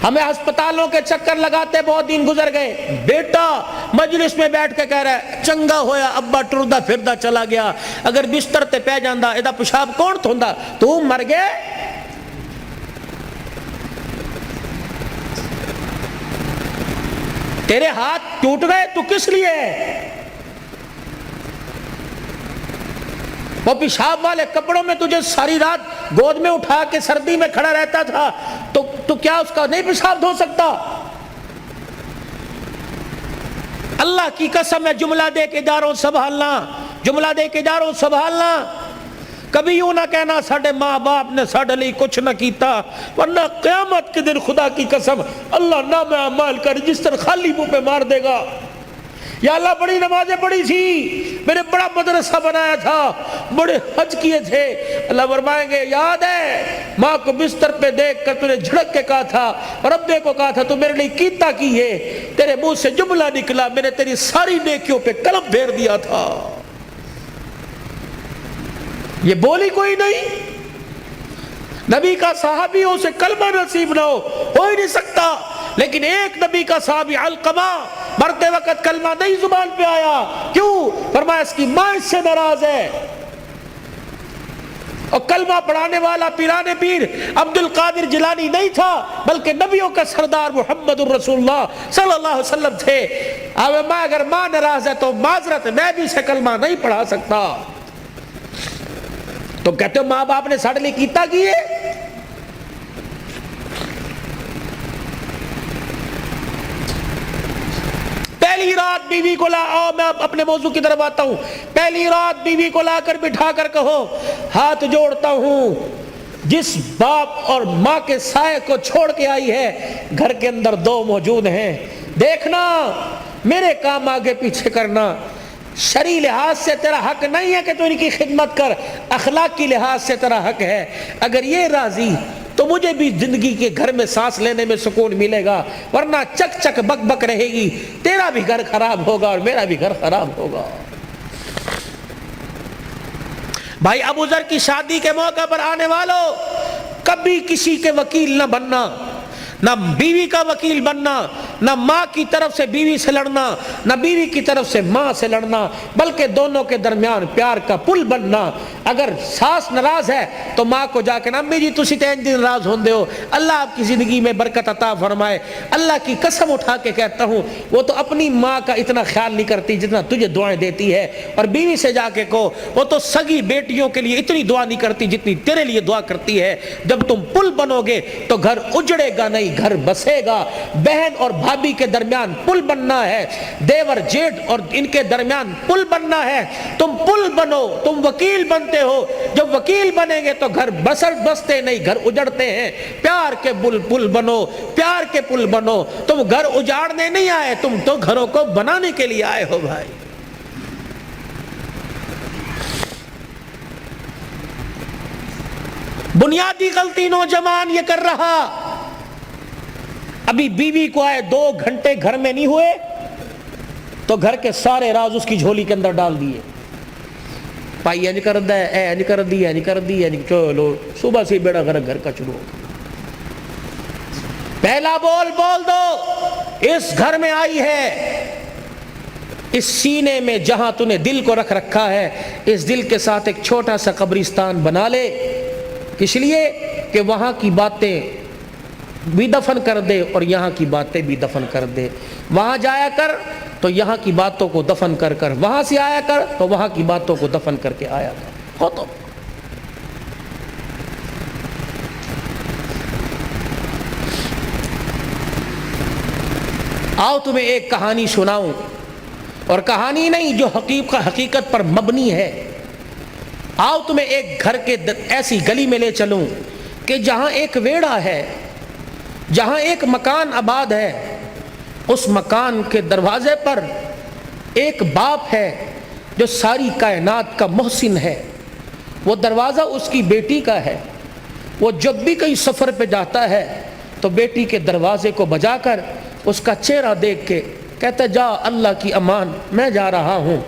ہمیں ہسپتالوں کے چکر لگاتے بہت دن گزر گئے۔ بیٹا مجلس میں بیٹھ کے کہہ رہا ہے چنگا ہویا ابا ٹردا پھردا چلا گیا، اگر بستر تے پہ جاندا ایدا پیشاب کون دھوندا، تو مر گئے۔ تیرے ہاتھ ٹوٹ گئے تو کس لیے؟ وہ پیشاب والے کپڑوں میں تجھے ساری رات گود میں اٹھا کے سردی میں کھڑا رہتا تھا، تو کیا اس کا نہیں پیشاب دھو سکتا؟ اللہ کی قسم ہے، جملہ دے کے جا رہا ہوں سنبھالنا، جملہ دے کے جا رہا ہوں سنبھالنا۔ کبھی یوں نہ کہنا ساڈے ماں باپ نے ساڈے لیے کچھ نہ کیتا، ورنہ قیامت کے دن خدا کی قسم اللہ نام اعمال کا رجسٹر خالی منہ پہ مار دے گا۔ یا اللہ بڑی نمازیں پڑھی تھی، میں نے بڑا مدرسہ بنایا تھا، بڑے حج کیے تھے، اللہ فرمائیں گے یاد ہے ماں کو بستر پہ دیکھ کر تو نے جھڑک کے کہا تھا، ربے کو کہا تھا تو میرے لیے کیتا کی ہے، تیرے منہ سے جملہ نکلا، میں نے تیری ساری نیکیوں پہ قلم پھیر دیا تھا۔ یہ بولی کوئی نہیں، نبی کا صحابی ہو اسے کلمہ نصیب نہ ہو ہی نہیں سکتا، لیکن ایک نبی کا صحابی علقمہ مرتے وقت کلمہ نہیں زبان پہ آیا، کیوں؟ فرمایا اس کی ماں اس سے ناراض ہے۔ اور کلمہ پڑھانے والا پیرانے پیر عبد القادر جیلانی نہیں تھا، بلکہ نبیوں کا سردار محمد الرسول اللہ صلی اللہ علیہ وسلم تھے۔ اب ماں اگر ماں ناراض ہے تو معذرت، میں بھی اسے کلمہ نہیں پڑھا سکتا۔ تو کہتے ہو ماں باپ نے ساڑھے لیے کیتا کی ہے؟ پہلی رات بیوی کو میں اپنے موضوع کی طرف آتا ہوں، پہلی رات بیوی کو لا کر بٹھا کر کہو ہاتھ جوڑتا ہوں، جس باپ اور ماں کے سائے کو چھوڑ کے آئی ہے گھر کے اندر دو موجود ہیں، دیکھنا میرے کام آگے پیچھے کرنا، شرعی لحاظ سے تیرا حق نہیں ہے کہ تو ان کی خدمت کر، اخلاقی لحاظ سے تیرا حق ہے، اگر یہ راضی تو مجھے بھی زندگی کے گھر میں سانس لینے میں سکون ملے گا، ورنہ چک چک بک بک رہے گی، تیرا بھی گھر خراب ہوگا اور میرا بھی گھر خراب ہوگا۔ بھائی ابو ذر کی شادی کے موقع پر آنے والوں، کبھی کسی کے وکیل نہ بننا، نہ بیوی کا وکیل بننا، نہ ماں کی طرف سے بیوی سے لڑنا، نہ بیوی کی طرف سے ماں سے لڑنا، بلکہ دونوں کے درمیان پیار کا پل بننا۔ اگر ساس ناراض ہے تو ماں کو جا کے نا امی جی تسی تے انج ناراض ہوندے ہو، اللہ آپ کی زندگی میں برکت عطا فرمائے، اللہ کی قسم اٹھا کے کہتا ہوں وہ تو اپنی ماں کا اتنا خیال نہیں کرتی جتنا تجھے دعائیں دیتی ہے، اور بیوی سے جا کے کہو وہ تو سگی بیٹیوں کے لیے اتنی دعا نہیں کرتی جتنی تیرے لیے دعا کرتی ہے۔ جب تم پل بنو گے تو گھر اجڑے گا نہیں، گھر بسے گا۔ بہن اور بھابھی کے درمیان پل بننا ہے، دیور جیٹھ اور ان کے درمیان پل بننا ہے، تم پل بنو، تم وکیل بنتے ہو، جب وکیل بنیں گے تو گھر بستے نہیں، گھر اجڑتے ہیں۔ پیار کے پل بنو، پیار کے پل بنو، تم گھر اجاڑنے نہیں آئے، تم تو گھروں کو بنانے کے لیے آئے ہو بھائی۔ بنیادی غلطی نوجوان یہ کر رہا، ابھی بیوی کو آئے 2 گھنٹے گھر میں نہیں ہوئے تو گھر کے سارے راز اس کی جھولی کے اندر ڈال دیے، پائی انج کر دے، اے انج کر دی، انج کر دی، چلو صبح سے بیڑا گھر کا شروع ہو۔ پہلا بول دو، اس گھر میں آئی ہے، اس سینے میں جہاں تو نے دل کو رکھ رکھا ہے، اس دل کے ساتھ ایک چھوٹا سا قبرستان بنا لے، کس لیے کہ وہاں کی باتیں بھی دفن کر دے اور یہاں کی باتیں بھی دفن کر دے۔ وہاں جایا کر تو یہاں کی باتوں کو دفن کر کر، وہاں سے آیا کر تو وہاں کی باتوں کو دفن کر کے آیا کر، ہو تو۔ آؤ تمہیں ایک کہانی سناؤں، اور کہانی نہیں جو حقیقت پر مبنی ہے۔ آؤ تمہیں ایک گھر کے ایسی گلی میں لے چلوں کہ جہاں ایک ویڑا ہے، جہاں ایک مکان آباد ہے، اس مکان کے دروازے پر ایک باپ ہے جو ساری کائنات کا محسن ہے، وہ دروازہ اس کی بیٹی کا ہے، وہ جب بھی کہیں سفر پہ جاتا ہے تو بیٹی کے دروازے کو بجا کر اس کا چہرہ دیکھ کے کہتا جا اللہ کی امان میں جا رہا ہوں۔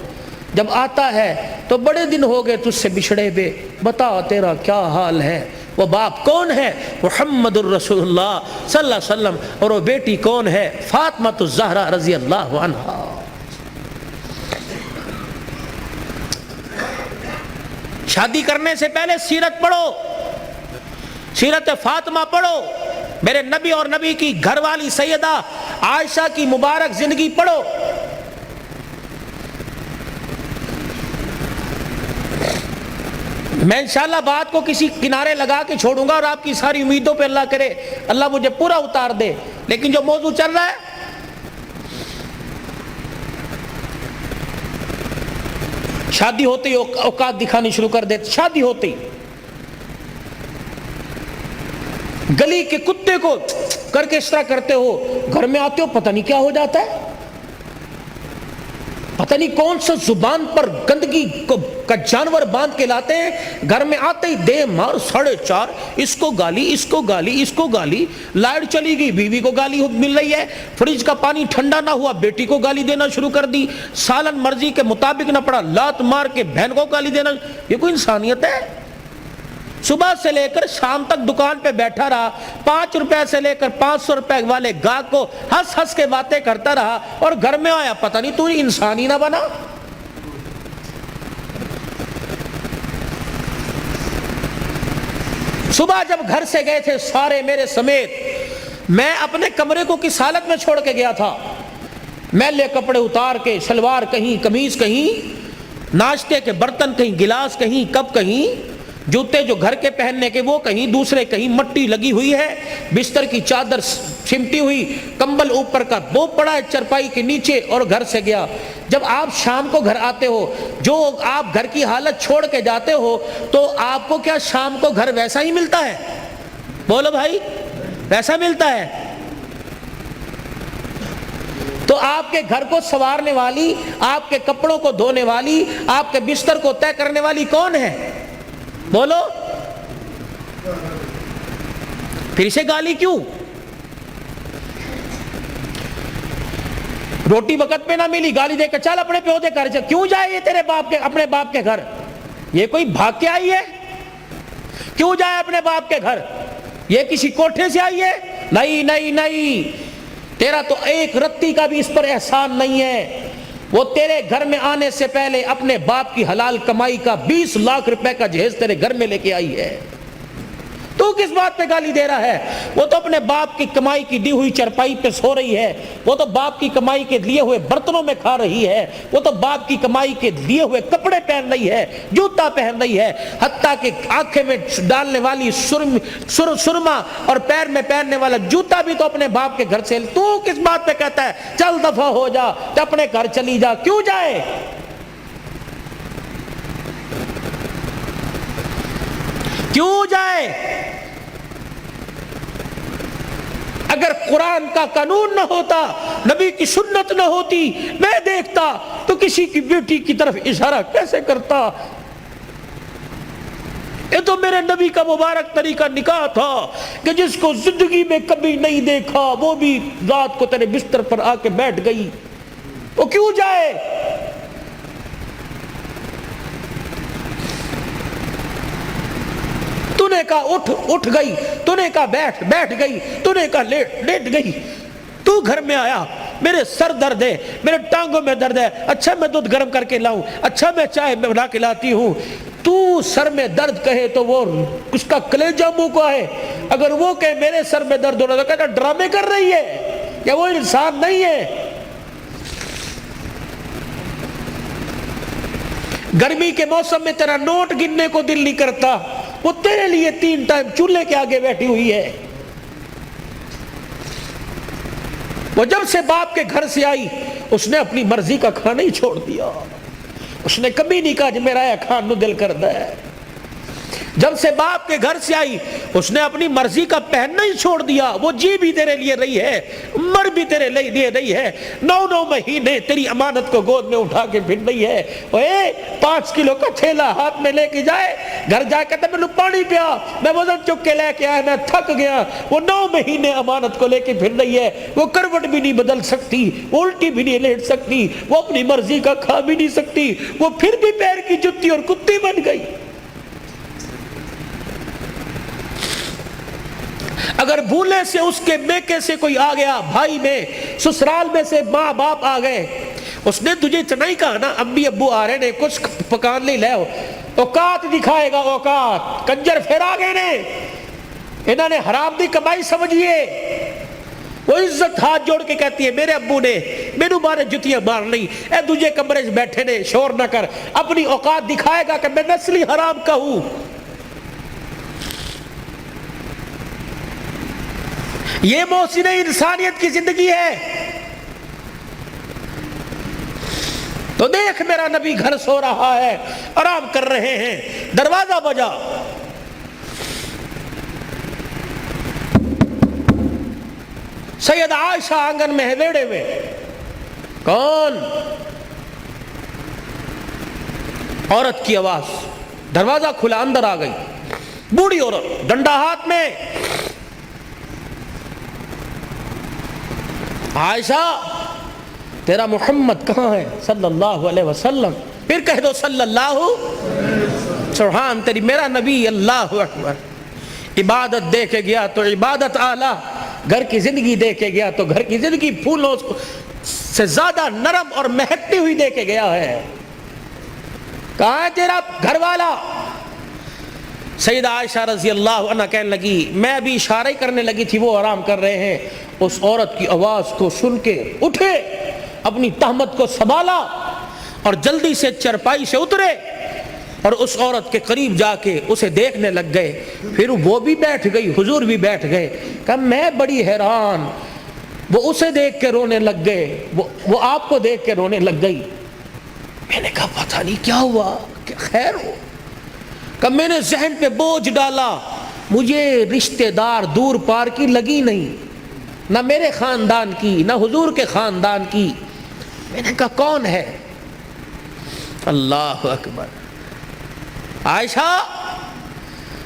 جب آتا ہے تو بڑے دن ہو گئے تجھ سے بچھڑے ہوئے، بتا تیرا کیا حال ہے۔ وہ باپ کون ہے؟ محمد الرسول اللہ صلی اللہ علیہ وسلم، اور وہ بیٹی کون ہے؟ فاطمہ الزہرا رضی اللہ عنہا۔ شادی کرنے سے پہلے سیرت پڑھو، سیرت فاطمہ پڑھو، میرے نبی اور نبی کی گھر والی سیدہ عائشہ کی مبارک زندگی پڑھو۔ میں انشاءاللہ بات کو کسی کنارے لگا کے چھوڑوں گا اور آپ کی ساری امیدوں پہ اللہ کرے اللہ مجھے پورا اتار دے، لیکن جو موضوع چل رہا ہے شادی ہوتے ہی اوقات دکھانی شروع کر دیتے، شادی ہوتے ہی گلی کے کتے کو کر کے اس طرح کرتے ہو، گھر میں آتے ہو پتہ نہیں کیا ہو جاتا ہے۔ پتہ نہیں کون سا زبان پر گندگی کا جانور باندھ کے لاتے ہیں, گھر میں آتے ہی دے مار 4:30, اس کو گالی, اس کو گالی, اس کو گالی, لائٹ چلی گئی بیوی کو گالی مل رہی ہے, فریج کا پانی ٹھنڈا نہ ہوا بیٹی کو گالی دینا شروع کر دی, سالن مرضی کے مطابق نہ پڑا لات مار کے بہن کو گالی دینا. یہ کوئی انسانیت ہے؟ صبح سے لے کر شام تک دکان پہ بیٹھا رہا, 5 روپے سے لے کر 500 روپے والے گاہک کو ہنس ہنس کے باتیں کرتا رہا, اور گھر میں آیا پتہ نہیں تو انسان ہی نہ بنا. صبح جب گھر سے گئے تھے سارے میرے سمیت, میں اپنے کمرے کو کس حالت میں چھوڑ کے گیا تھا, میلے کپڑے اتار کے, شلوار کہیں, قمیض کہیں, ناشتے کے برتن کہیں, گلاس کہیں, کپ کہیں, جوتے جو گھر کے پہننے کے وہ کہیں, دوسرے کہیں, مٹی لگی ہوئی ہے, بستر کی چادر سمٹی ہوئی, کمبل اوپر کا وہ پڑا ہے چرپائی کے نیچے, اور گھر سے گیا. جب آپ شام کو گھر آتے ہو, جو آپ گھر کی حالت چھوڑ کے جاتے ہو, تو آپ کو کیا شام کو گھر ویسا ہی ملتا ہے؟ بولو بھائی, ویسا ملتا ہے؟ تو آپ کے گھر کو سنوارنے والی, آپ کے کپڑوں کو دھونے والی, آپ کے بستر کو طے کرنے والی کون ہے؟ بولو. پھر اسے گالی کیوں؟ روٹی وقت پہ نہ ملی, گالی دے کے چل اپنے پیو دے گھر. کیوں جائے یہ تیرے باپ کے, اپنے باپ کے گھر؟ یہ کوئی بھاگ کے آئی ہے؟ کیوں جائے اپنے باپ کے گھر؟ یہ کسی کوٹھے سے آئی ہے؟ نہیں نہیں نہیں, تیرا تو ایک رتی کا بھی اس پر احسان نہیں ہے. وہ تیرے گھر میں آنے سے پہلے اپنے باپ کی حلال کمائی کا 20 لاکھ روپے کا جہیز تیرے گھر میں لے کے آئی ہے. تو کس بات پہ گالی دے رہا ہے؟ وہ تو اپنے باپ کی کمائی کی دی ہوئی چرپائی پہ سو رہی ہے, وہ تو باپ کی کمائی کے لیے ہوئے برتنوں میں کھا رہی ہے, وہ تو باپ کی کمائی کے لیے ہوئے کپڑے پہن رہی ہے, جوتا پہن رہی ہے, حتیٰ کہ آنکھیں میں ڈالنے والی سرما اور پیر میں پہننے والا جوتا بھی تو اپنے باپ کے گھر سے. تو کس بات پہ کہتا ہے چل دفع ہو جا, تو اپنے گھر چلی جا. کیوں جائے؟ کیوں جائے؟ اگر قرآن کا قانون نہ ہوتا, نبی کی سنت نہ ہوتی, میں دیکھتا تو کسی کی بیٹی کی طرف اشارہ کیسے کرتا. یہ تو میرے نبی کا مبارک طریقہ نکاح تھا کہ جس کو زندگی میں کبھی نہیں دیکھا وہ بھی رات کو تیرے بستر پر آ کے بیٹھ گئی. وہ کیوں جائے؟ تو نے کہا اٹھ گئی, تو نے کہا بیٹھ گئی, تو نے کہا لیٹ گئی. تو گھر میں آیا, میرے سر درد ہے, میرے ٹانگوں میں درد ہے, اچھا میں دودھ گرم کر کے لاؤں, اچھا میں چائے بنا کے لاتی ہوں. تو سر میں درد کہے تو وہ اس کا کلیجہ منہ کو ہے, اگر وہ کہے میرے سر میں درد ہو رہا تو کہتا ڈرامے کر رہی ہے, یا وہ انسان نہیں ہے. گرمی کے موسم میں تیرا نوٹ گننے کو دل نہیں کرتا, وہ تیرے لیے 3 ٹائم چولہے کے آگے بیٹھی ہوئی ہے. وہ جب سے باپ کے گھر سے آئی اس نے اپنی مرضی کا کھانا ہی چھوڑ دیا. اس نے کبھی نہیں کہا میرا یہ کھان نو دل کرتا ہے. جب سے باپ کے گھر سے آئی اس نے اپنی مرضی کا پہننا ہی چھوڑ دیا. وہ جی بھی تیرے لیے رہی ہے, مر بھی تیرے لیے رہی ہے, 9 مہینے تیری امانت کو گود میں اٹھا کے پھر رہی ہے. 5 کلو کا تھیلا ہاتھ میں لے کے جائے, گھر جا کے کہتا میں پانی پیا, میں وزن چک کے لے کے آیا, میں تھک گیا. وہ 9 مہینے امانت کو لے کے پھر رہی ہے. وہ کروٹ بھی نہیں بدل سکتی, وہ الٹی بھی نہیں لیٹ سکتی, وہ اپنی مرضی کا کھا بھی نہیں سکتی. وہ پھر بھی پیر کی جتی اور کتی بن گئی. اگر بھولے سے اس کے میکے سے کوئی آ گیا, بھائی میں, سسرال میں سے ماں باپ آ گئے, اس نے تجھے اتنا ہی کہا نا امی ابو آ رہے نے کچھ پکان لے لے, اوقات دکھائے گا اوقات. کنجر پھر آ گئے نے, انہوں نے حرام دی کمائی سمجھیے. وہ عزت ہاتھ جوڑ کے کہتی ہے میرے ابو نے میرے بارے جتیاں مار لی, اے تجھے کمرے سے بیٹھے نے شور نہ کر. اپنی اوقات دکھائے گا کہ میں نسلی حرام کا ہوں. یہ محسن انسانیت کی زندگی ہے. تو دیکھ میرا نبی گھر سو رہا ہے, آرام کر رہے ہیں, دروازہ بجا. سید عائشہ آنگن میں ہے ویڑے میں. کون؟ عورت کی آواز, دروازہ کھلا, اندر آ گئی بوڑھی عورت, ڈنڈا ہاتھ میں. عائشہ تیرا محمد کہاں ہے صلی اللہ علیہ وسلم؟ پھر کہہ دو صلی اللہ, سبحان تیری میرا نبی, اللہ اکبر. عبادت دے کے گیا تو عبادت اعلیٰ, گھر کی زندگی دے کے گیا تو گھر کی زندگی پھولوں سے زیادہ نرم اور مہکتی ہوئی دے کے گیا ہے. کہاں ہے تیرا گھر والا؟ سیدہ عائشہ رضی اللہ عنہ کہنے لگی, میں ابھی اشارہ ہی کرنے لگی تھی, وہ آرام کر رہے ہیں. اس عورت کی آواز کو سن کے اٹھے, اپنی تہمت کو سنبھالا اور جلدی سے چرپائی سے اترے اور اس عورت کے قریب جا کے اسے دیکھنے لگ گئے. پھر وہ بھی بیٹھ گئی, حضور بھی بیٹھ گئے. کہ میں بڑی حیران, وہ اسے دیکھ کے رونے لگ گئے, وہ آپ کو دیکھ کے رونے لگ گئی. میں نے کہا پتہ نہیں کیا ہوا, کہ خیر ہو. کہ میں نے ذہن پہ بوجھ ڈالا, مجھے رشتہ دار دور پار کی لگی نہیں, نہ میرے خاندان کی نہ حضور کے خاندان کی. میں نے کہا کون ہے؟ اللہ اکبر. عائشہ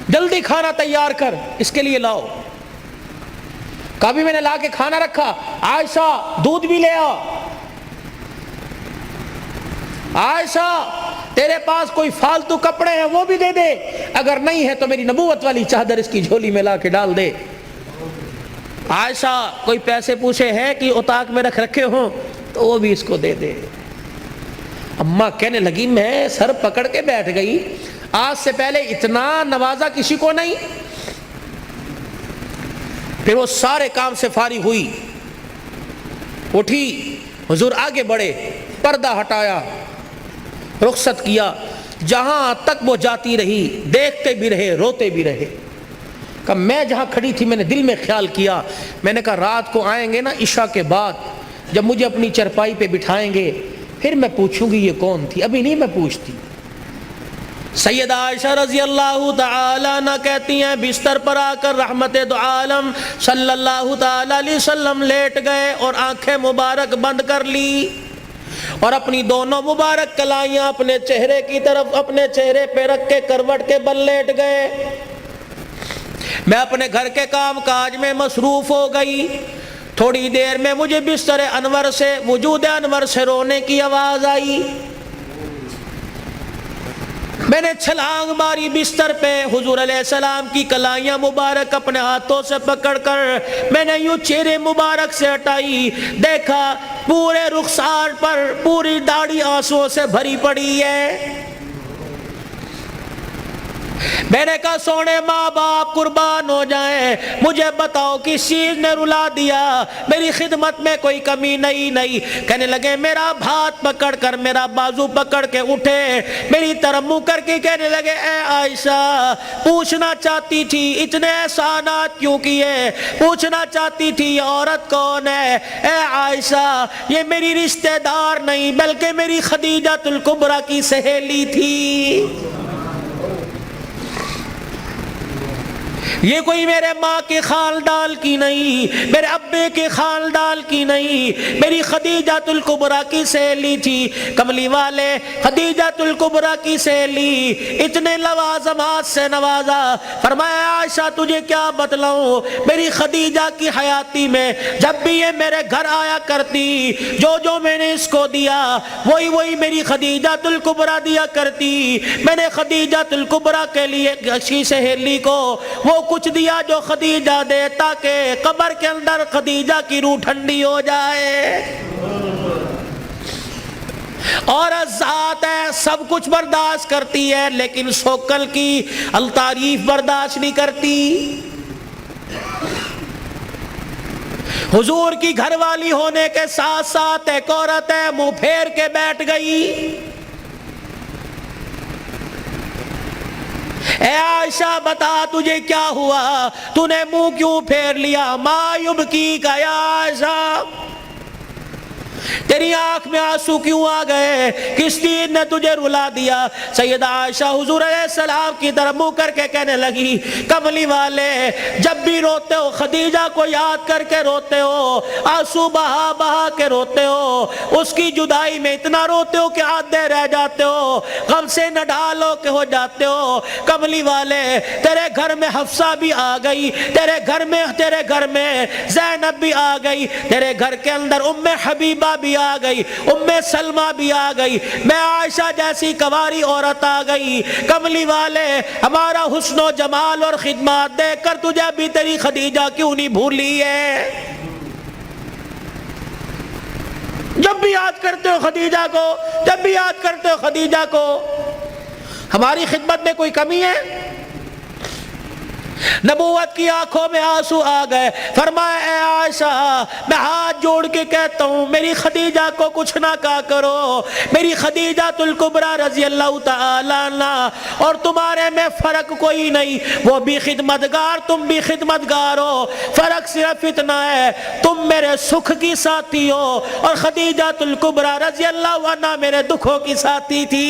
جلدی کھانا تیار کر, اس کے لیے لاؤ. کبھی میں نے لا کے کھانا رکھا. عائشہ دودھ بھی لے آ. عائشہ تیرے پاس کوئی فالتو کپڑے ہیں وہ بھی دے دے, اگر نہیں ہے تو میری نبوت والی چادر اس کی جھولی میں لا کے ڈال دے. عائشہ کوئی پیسے پوچھے ہیں کہ اتاق میں رکھے ہوں تو وہ بھی اس کو دے دے. اماں کہنے لگی میں سر پکڑ کے بیٹھ گئی, آج سے پہلے اتنا نوازا کسی کو نہیں. پھر وہ سارے کام سے فارغ ہوئی, اٹھی, حضور آگے بڑھے, پردہ ہٹایا, رخصت کیا. جہاں تک وہ جاتی رہی دیکھتے بھی رہے, روتے بھی رہے. کہ میں جہاں کھڑی تھی میں نے دل میں خیال کیا, میں نے کہا رات کو آئیں گے نا عشاء کے بعد, جب مجھے اپنی چرپائی پہ بٹھائیں گے پھر میں پوچھوں گی یہ کون تھی, ابھی نہیں میں پوچھتی. سیدہ عائشہ رضی اللہ تعالی عنہ کہتی ہیں بستر پر آ کر رحمت دو عالم صلی اللہ تعالی علیہ وسلم لیٹ گئے اور آنکھیں مبارک بند کر لی اور اپنی دونوں مبارک کلائیاں اپنے چہرے کی طرف اپنے چہرے پہ رکھ کے کروٹ کے بل لیٹ گئے. میں اپنے گھر کے کام کاج میں مصروف ہو گئی. تھوڑی دیر میں مجھے بستر انور سے, وجود انور سے رونے کی آواز آئی. میں نے چھلانگ ماری بستر پہ, حضور علیہ السلام کی کلائیاں مبارک اپنے ہاتھوں سے پکڑ کر میں نے یوں چہرے مبارک سے ہٹائی, دیکھا پورے رخسار پر پوری داڑھی آنسوؤں سے بھری پڑی ہے. میں نے کہا سونے ماں باپ قربان ہو جائیں, مجھے بتاؤ کس چیز نے رلا دیا, میری خدمت میں کوئی کمی نہیں. کہنے لگے میرا ہاتھ پکڑ کر, میرا بازو پکڑ کے اٹھے, میری طرف منہ کر کے کہنے لگے اے عائشہ پوچھنا چاہتی تھی اتنے احسانات کیوں کیے, پوچھنا چاہتی تھی یہ عورت کون ہے. اے عائشہ یہ میری رشتہ دار نہیں بلکہ میری خدیجہ الکبریٰ کی سہیلی تھی. یہ کوئی میرے ماں کے خاندان کی نہیں, میرے ابے کے خاندان کی نہیں, میری خدیجہ الکبریٰ کی سہیلی تھی. کملی والے خدیجہ الکبریٰ کی سہیلی, اتنے لوازمات سے نوازا. فرمایا عائشہ تجھے کیا بتلاؤں, میری خدیجہ کی حیاتی میں جب بھی یہ میرے گھر آیا کرتی, جو میں نے اس کو دیا وہی میری خدیجہ الکبریٰ دیا کرتی. میں نے خدیجہ الکبریٰ کے لیے اچھی سہیلی کو وہ کچھ دیا جو خدیجہ دے, تاکہ قبر کے اندر خدیجہ کی روح ٹھنڈی ہو جائے. اور ذات ہے سب کچھ برداشت کرتی ہے لیکن سوکل کی التعریف برداشت نہیں کرتی. حضور کی گھر والی ہونے کے ساتھ ساتھ ایک عورت ہے منہ پھیر کے بیٹھ گئی. اے عائشہ بتا تجھے کیا ہوا, تو نے منہ کیوں پھیر لیا؟ ما یبکی کا یا عائشہ, تیری آنکھ میں آنسو کیوں آ گئے؟ کس چیز نے تجھے رلا دیا؟ سیدہ عائشہ حضور علیہ السلام کی طرف منہ کر کے کہنے لگی کملی والے جب بھی روتے ہو خدیجہ کو یاد کر کے روتے ہو، آنسو بہا بہا کے روتے ہو، اس کی جدائی میں اتنا روتے ہو کہ آدھے رہ جاتے ہو، غم سے نہ ڈالو کہ ہو جاتے ہو۔ کملی والے تیرے گھر میں حفصہ بھی آ گئی، تیرے گھر میں زینب بھی آ گئی، تیرے گھر کے اندر ام حبیبہ بھی آ گئی، ام سلمہ بھی آ گئی، میں عائشہ جیسی کنواری عورت آ گئی۔ کملی والے ہمارا حسن و جمال اور خدمات دیکھ کر تجھے ابھی تیری خدیجہ کیوں نہیں بھولی ہے؟ جب بھی یاد کرتے ہو خدیجہ کو، جب بھی یاد کرتے ہو خدیجہ کو، ہماری خدمت میں کوئی کمی ہے؟ نبوت کی آنکھوں میں آنسو آ گئے، فرمایا اے عائشہ میں ہاتھ جوڑ کے کہتا ہوں میری خدیجہ کو کچھ نہ کہا کرو، میری خدیجہ الکبریٰ رضی اللہ تعالی عنہ اور تمہارے میں فرق کوئی نہیں، وہ بھی خدمتگار تم بھی خدمتگار ہو، فرق صرف اتنا ہے تم میرے سکھ کی ساتھی ہو اور خدیجہ الکبریٰ رضی اللہ عنہ میرے دکھوں کی ساتھی تھی۔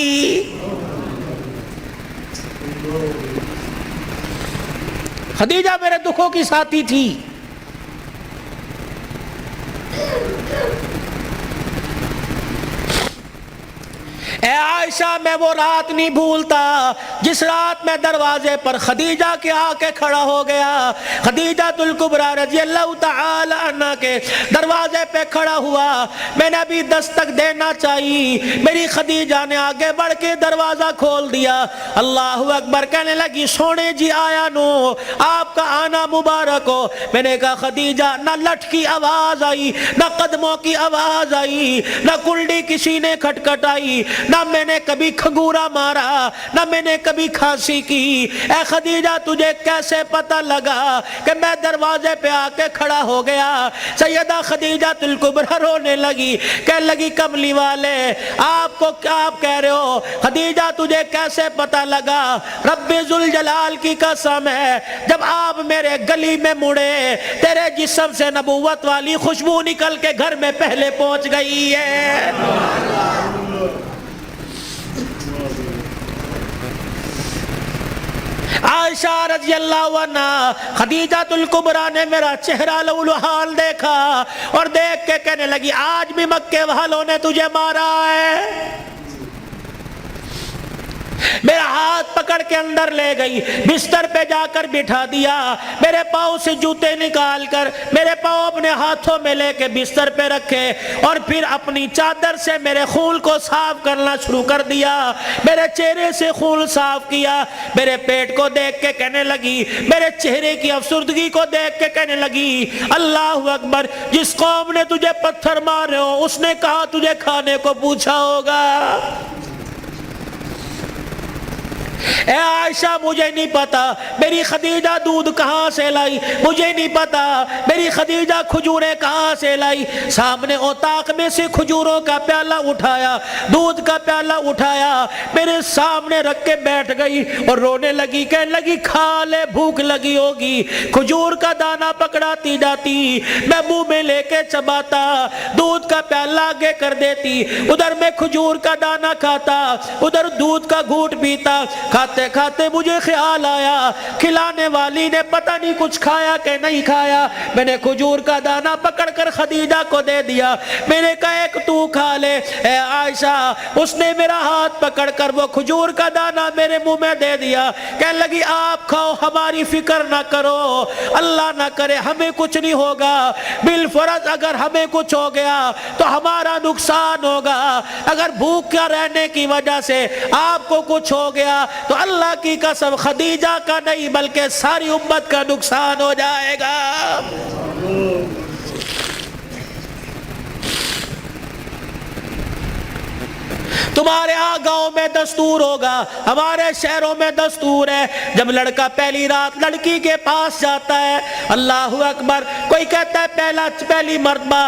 خدیجہ میرے دکھوں کی ساتھی تھی۔ اے عائشہ میں وہ رات نہیں بھولتا جس رات میں دروازے پر خدیجہ کے آ کے کھڑا ہو گیا، خدیجہ الکبریٰ رضی اللہ تعالی عنہ کے دروازے پہ کھڑا ہوا، میں نے ابھی دستک دینا چاہیے، میری خدیجہ نے آگے بڑھ کے دروازہ کھول دیا، اللہ اکبر کہنے لگی سونے جی آیا نو آپ کا آنا مبارک ہو۔ میں نے کہا خدیجہ نہ لٹ کی آواز آئی، نہ قدموں کی آواز آئی، نہ کلڈی کسی نے کھٹکھٹائی، نہ میں نے کبھی کھنگورا مارا، نہ میں نے کبھی کھانسی کی۔ اے خدیجہ تجھے کیسے پتہ لگا کہ میں دروازے پہ آ کے کھڑا ہو گیا؟ سیدہ خدیجہ الکبریٰ رونے لگی، کہنے لگی کملی والے آپ کو کیا آپ کہہ رہے ہو؟ خدیجہ تجھے کیسے پتہ لگا؟ رب ذوالجلال کی قسم ہے جب آپ میرے گلی میں مڑے تیرے جسم سے نبوت والی خوشبو نکل کے گھر میں پہلے پہنچ گئی ہے۔ عائشہ رضی اللہ عنہ خدیجہ الکبریٰ نے میرا چہرہ لولوحال دیکھا اور دیکھ کے کہنے لگی آج بھی مکے والوں نے تجھے مارا ہے۔ میرا ہاتھ پکڑ کے اندر لے گئی، بستر پہ جا کر بٹھا دیا، میرے پاؤں سے جوتے نکال کر میرے پاؤں اپنے ہاتھوں میں لے کے بستر پہ رکھے اور پھر اپنی چادر سے میرے خون کو صاف کرنا شروع کر دیا، میرے چہرے سے خون صاف کیا، میرے پیٹ کو دیکھ کے کہنے لگی، میرے چہرے کی افسردگی کو دیکھ کے کہنے لگی اللہ اکبر جس قوم نے تجھے پتھر مارے ہو اس نے کہا تجھے کھانے کو پوچھا ہوگا۔ اے عائشہ مجھے نہیں پتا میری خدیجہ دودھ کہاں سے لائی، مجھے نہیں پتا میری خدیجہ کھجوریں کہاں سے لائی۔ سامنے اوطاق میں سے کھجوروں کا پیالہ اٹھایا، دودھ کا پیالہ اٹھایا، میرے سامنے رکھ کے بیٹھ گئی اور رونے لگی، کہنے لگی کھا لے بھوک لگی ہوگی۔ کھجور کا دانہ پکڑاتی جاتی، میں منہ میں لے کے چباتا، دودھ کا پیالہ آگے کر دیتی، ادھر میں کھجور کا دانہ کھاتا، ادھر دودھ کا گھونٹ پیتا۔ کھاتے کھاتے مجھے خیال آیا کھلانے والی نے پتہ نہیں کچھ کھایا کہ نہیں کھایا، میں نے کھجور کا دانہ پکڑ کر خدیجہ کو دے دیا، میں نے کہا ایک تو کھا لے۔ اے عائشہ اس نے میرا ہاتھ پکڑ کر وہ کھجور کا دانہ میرے منہ میں دے دیا، کہنے لگی آپ کھاؤ ہماری فکر نہ کرو، اللہ نہ کرے ہمیں کچھ نہیں ہوگا، بالفرض اگر ہمیں کچھ ہو گیا تو ہمارا نقصان ہوگا، اگر بھوک کا رہنے کی وجہ سے آپ کو کچھ ہو گیا تو اللہ کی قسم خدیجہ کا نہیں بلکہ ساری امت کا نقصان ہو جائے گا۔ تمہارے ہاں گاؤں میں دستور ہوگا، ہمارے شہروں میں دستور ہے، جب لڑکا پہلی رات لڑکی کے پاس جاتا ہے اللہ اکبر، کوئی کہتا ہے پہلی مرتبہ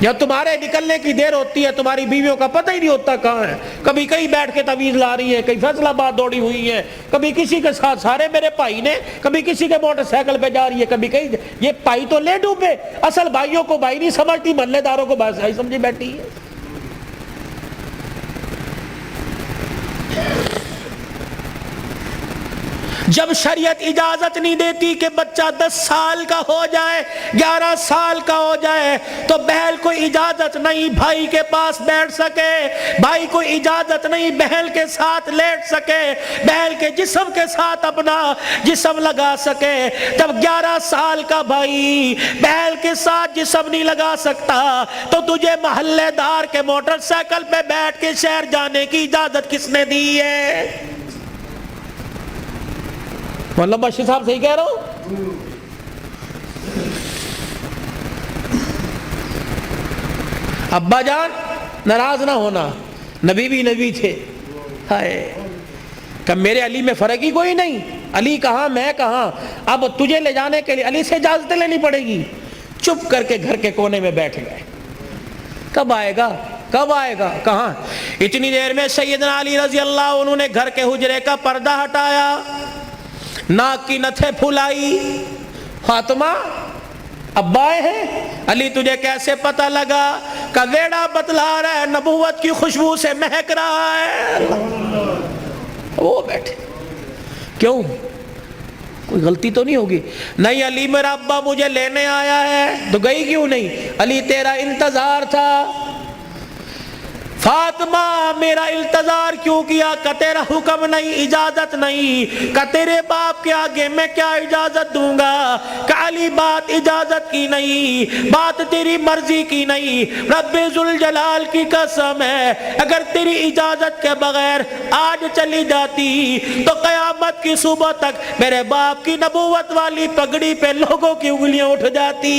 جب تمہارے نکلنے کی دیر ہوتی ہے تمہاری بیویوں کا پتہ ہی نہیں ہوتا کہاں ہے، کبھی کہیں بیٹھ کے تعویذ لا رہی ہے، کہیں فیصل آباد دوڑی ہوئی ہے، کبھی کسی کے ساتھ سارے میرے بھائی نے، کبھی کسی کے موٹر سائیکل پہ جا رہی ہے، کبھی کہیں، یہ بھائی تو لے ڈوبے، اصل بھائیوں کو بھائی نہیں سمجھتی، محلے داروں کو بھائی سمجھی بیٹھی ہے۔ جب شریعت اجازت نہیں دیتی کہ بچہ 10 سال کا ہو جائے، 11 سال کا ہو جائے، تو بہن کو اجازت نہیں بھائی کے پاس بیٹھ سکے، بھائی کو اجازت نہیں بہن کے ساتھ لیٹ سکے، بہن کے جسم کے ساتھ اپنا جسم لگا سکے۔ جب 11 سال کا بھائی بہن کے ساتھ جسم نہیں لگا سکتا تو تجھے محلے دار کے موٹر سائیکل پہ بیٹھ کے شہر جانے کی اجازت کس نے دی ہے؟ مولانا بشیر صاحب صحیح کہہ رہا ہوں؟ ابا جان ناراض نہ ہونا، نبی بھی نبی تھے، ہائے کہ میرے علی میں فرق ہی کوئی نہیں، علی کہاں میں کہاں، اب تجھے لے جانے کے لیے علی سے اجازت لینی پڑے گی۔ چپ کر کے گھر کے کونے میں بیٹھ گئے، کب آئے گا کب آئے گا، کہاں؟ اتنی دیر میں سیدنا علی رضی اللہ عنہ نے گھر کے حجرے کا پردہ ہٹایا، ناک کی نتھے پھلائی۔ فاطمہ ابا آئے ہیں؟ علی تجھے کیسے پتہ لگا؟ کہ ویڑا بتلا رہا ہے، نبوت کی خوشبو سے مہک رہا ہے۔ وہ بیٹھے، کیوں؟ کوئی غلطی تو نہیں ہوگی؟ نہیں علی میرا ابا مجھے لینے آیا ہے۔ تو گئی کیوں نہیں؟ علی تیرا انتظار تھا۔ فاطمہ میرا انتظار کیوں کیا؟ کہ تیرا حکم نہیں، اجازت نہیں، کہ تیرے باپ کے آگے میں کیا اجازت دوں گا؟ کہ علی بات اجازت کی نہیں، بات تیری مرضی کی نہیں، رب ذوالجلال کی قسم ہے اگر تیری اجازت کے بغیر آج چلی جاتی تو قیامت کی صبح تک میرے باپ کی نبوت والی پگڑی پہ لوگوں کی انگلیاں اٹھ جاتی۔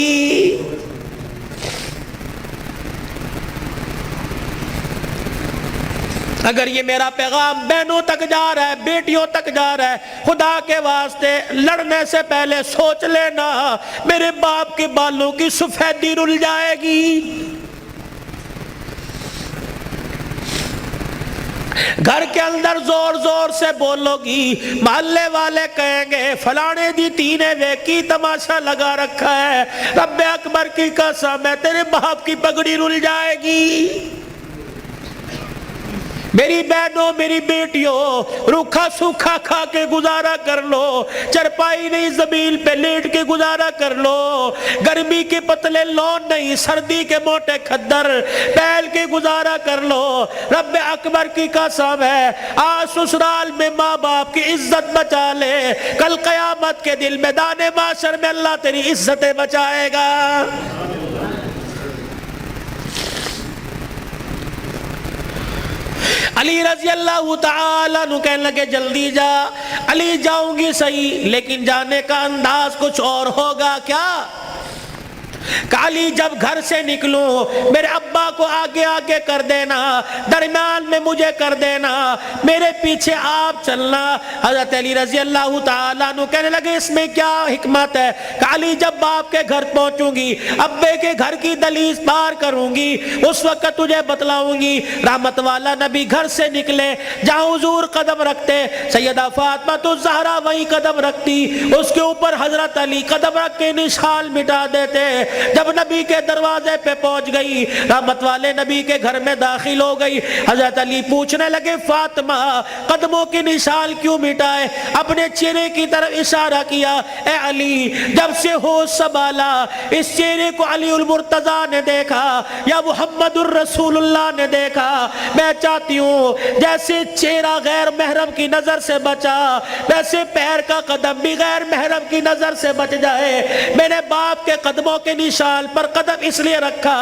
اگر یہ میرا پیغام بہنوں تک جا رہا ہے، بیٹیوں تک جا رہا ہے، خدا کے واسطے لڑنے سے پہلے سوچ لینا میرے باپ کے بالوں کی سفیدی رل جائے گی۔ گھر کے اندر زور زور سے بولو گی، محلے والے کہیں گے فلانے دی تینے ویکی تماشا لگا رکھا ہے، رب اکبر کی قسم ہے تیرے باپ کی پگڑی رل جائے گی۔ میری بہنوں میری بیٹیوں روکھا سوکھا کھا کے گزارا کر لو، چرپائی نہیں زمین پہ لیٹ کے گزارا کر لو، گرمی کے پتلے لون نہیں سردی کے موٹے کھدر پہل کے گزارا کر لو۔ رب اکبر کی قسم ہے آج سسرال میں ماں باپ کی عزت بچا لے، کل قیامت کے دل میدان معاشر میں اللہ تیری عزتیں بچائے گا۔ علی رضی اللہ تعالیٰ عنہ کہنے لگے جلدی جا۔ علی جاؤں گی صحیح لیکن جانے کا انداز کچھ اور ہوگا کیا؟ کہ علی جب گھر سے نکلوں میرے ابا کو آگے آگے کر دینا، درمیان میں مجھے کر دینا، میرے پیچھے آپ چلنا۔ حضرت علی رضی اللہ تعالیٰ عنہ کہنے لگے اس میں کیا حکمت ہے؟ کہ علی جب باپ کے گھر پہنچوں گی، ابے کے گھر کی دہلیز پار کروں گی، اس وقت تجھے بتلاؤں گی۔ رحمت والا نبی گھر سے نکلے، جہاں حضور قدم رکھتے سیدہ فاطمہ الزہرا وہیں قدم رکھتی، اس کے اوپر حضرت علی قدم رکھ کے نشان مٹا دیتے۔ جب نبی کے دروازے پہ پہنچ گئی، رحمت والے نبی کے گھر میں داخل ہو گئی، حضرت علی پوچھنے لگے فاطمہ قدموں کی نشان کیوں مٹائے؟ اپنے چہرے کی طرف اشارہ کیا، اے علی جب سے ہوش سنبھالا اس چہرے کو علی المرتضیٰ نے دیکھا یا محمد الرسول اللہ نے دیکھا، میں چاہتی ہوں جیسے چہرہ غیر محرم کی نظر سے بچا ویسے پیر کا قدم بھی غیر محرم کی نظر سے بچ جائے۔ میں نے باپ کے قدموں کے نشان پر قدم اس لیے رکھا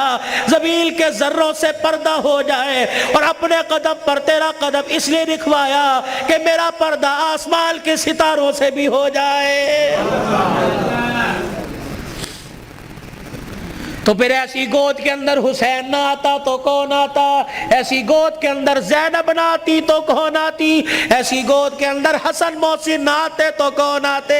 زمین کے ذروں سے پردہ ہو جائے، اور اپنے قدم پر تیرا قدم اس لیے رکھوایا کہ میرا پردہ آسمان کے ستاروں سے بھی ہو جائے۔ تو پھر ایسی گود کے اندر حسین نہ آتا تو کون آتا؟ ایسی گود کے اندر زینب نہ آتی تو کون آتی؟ ایسی گود کے اندر حسن محسن نہ آتے تو کون آتے؟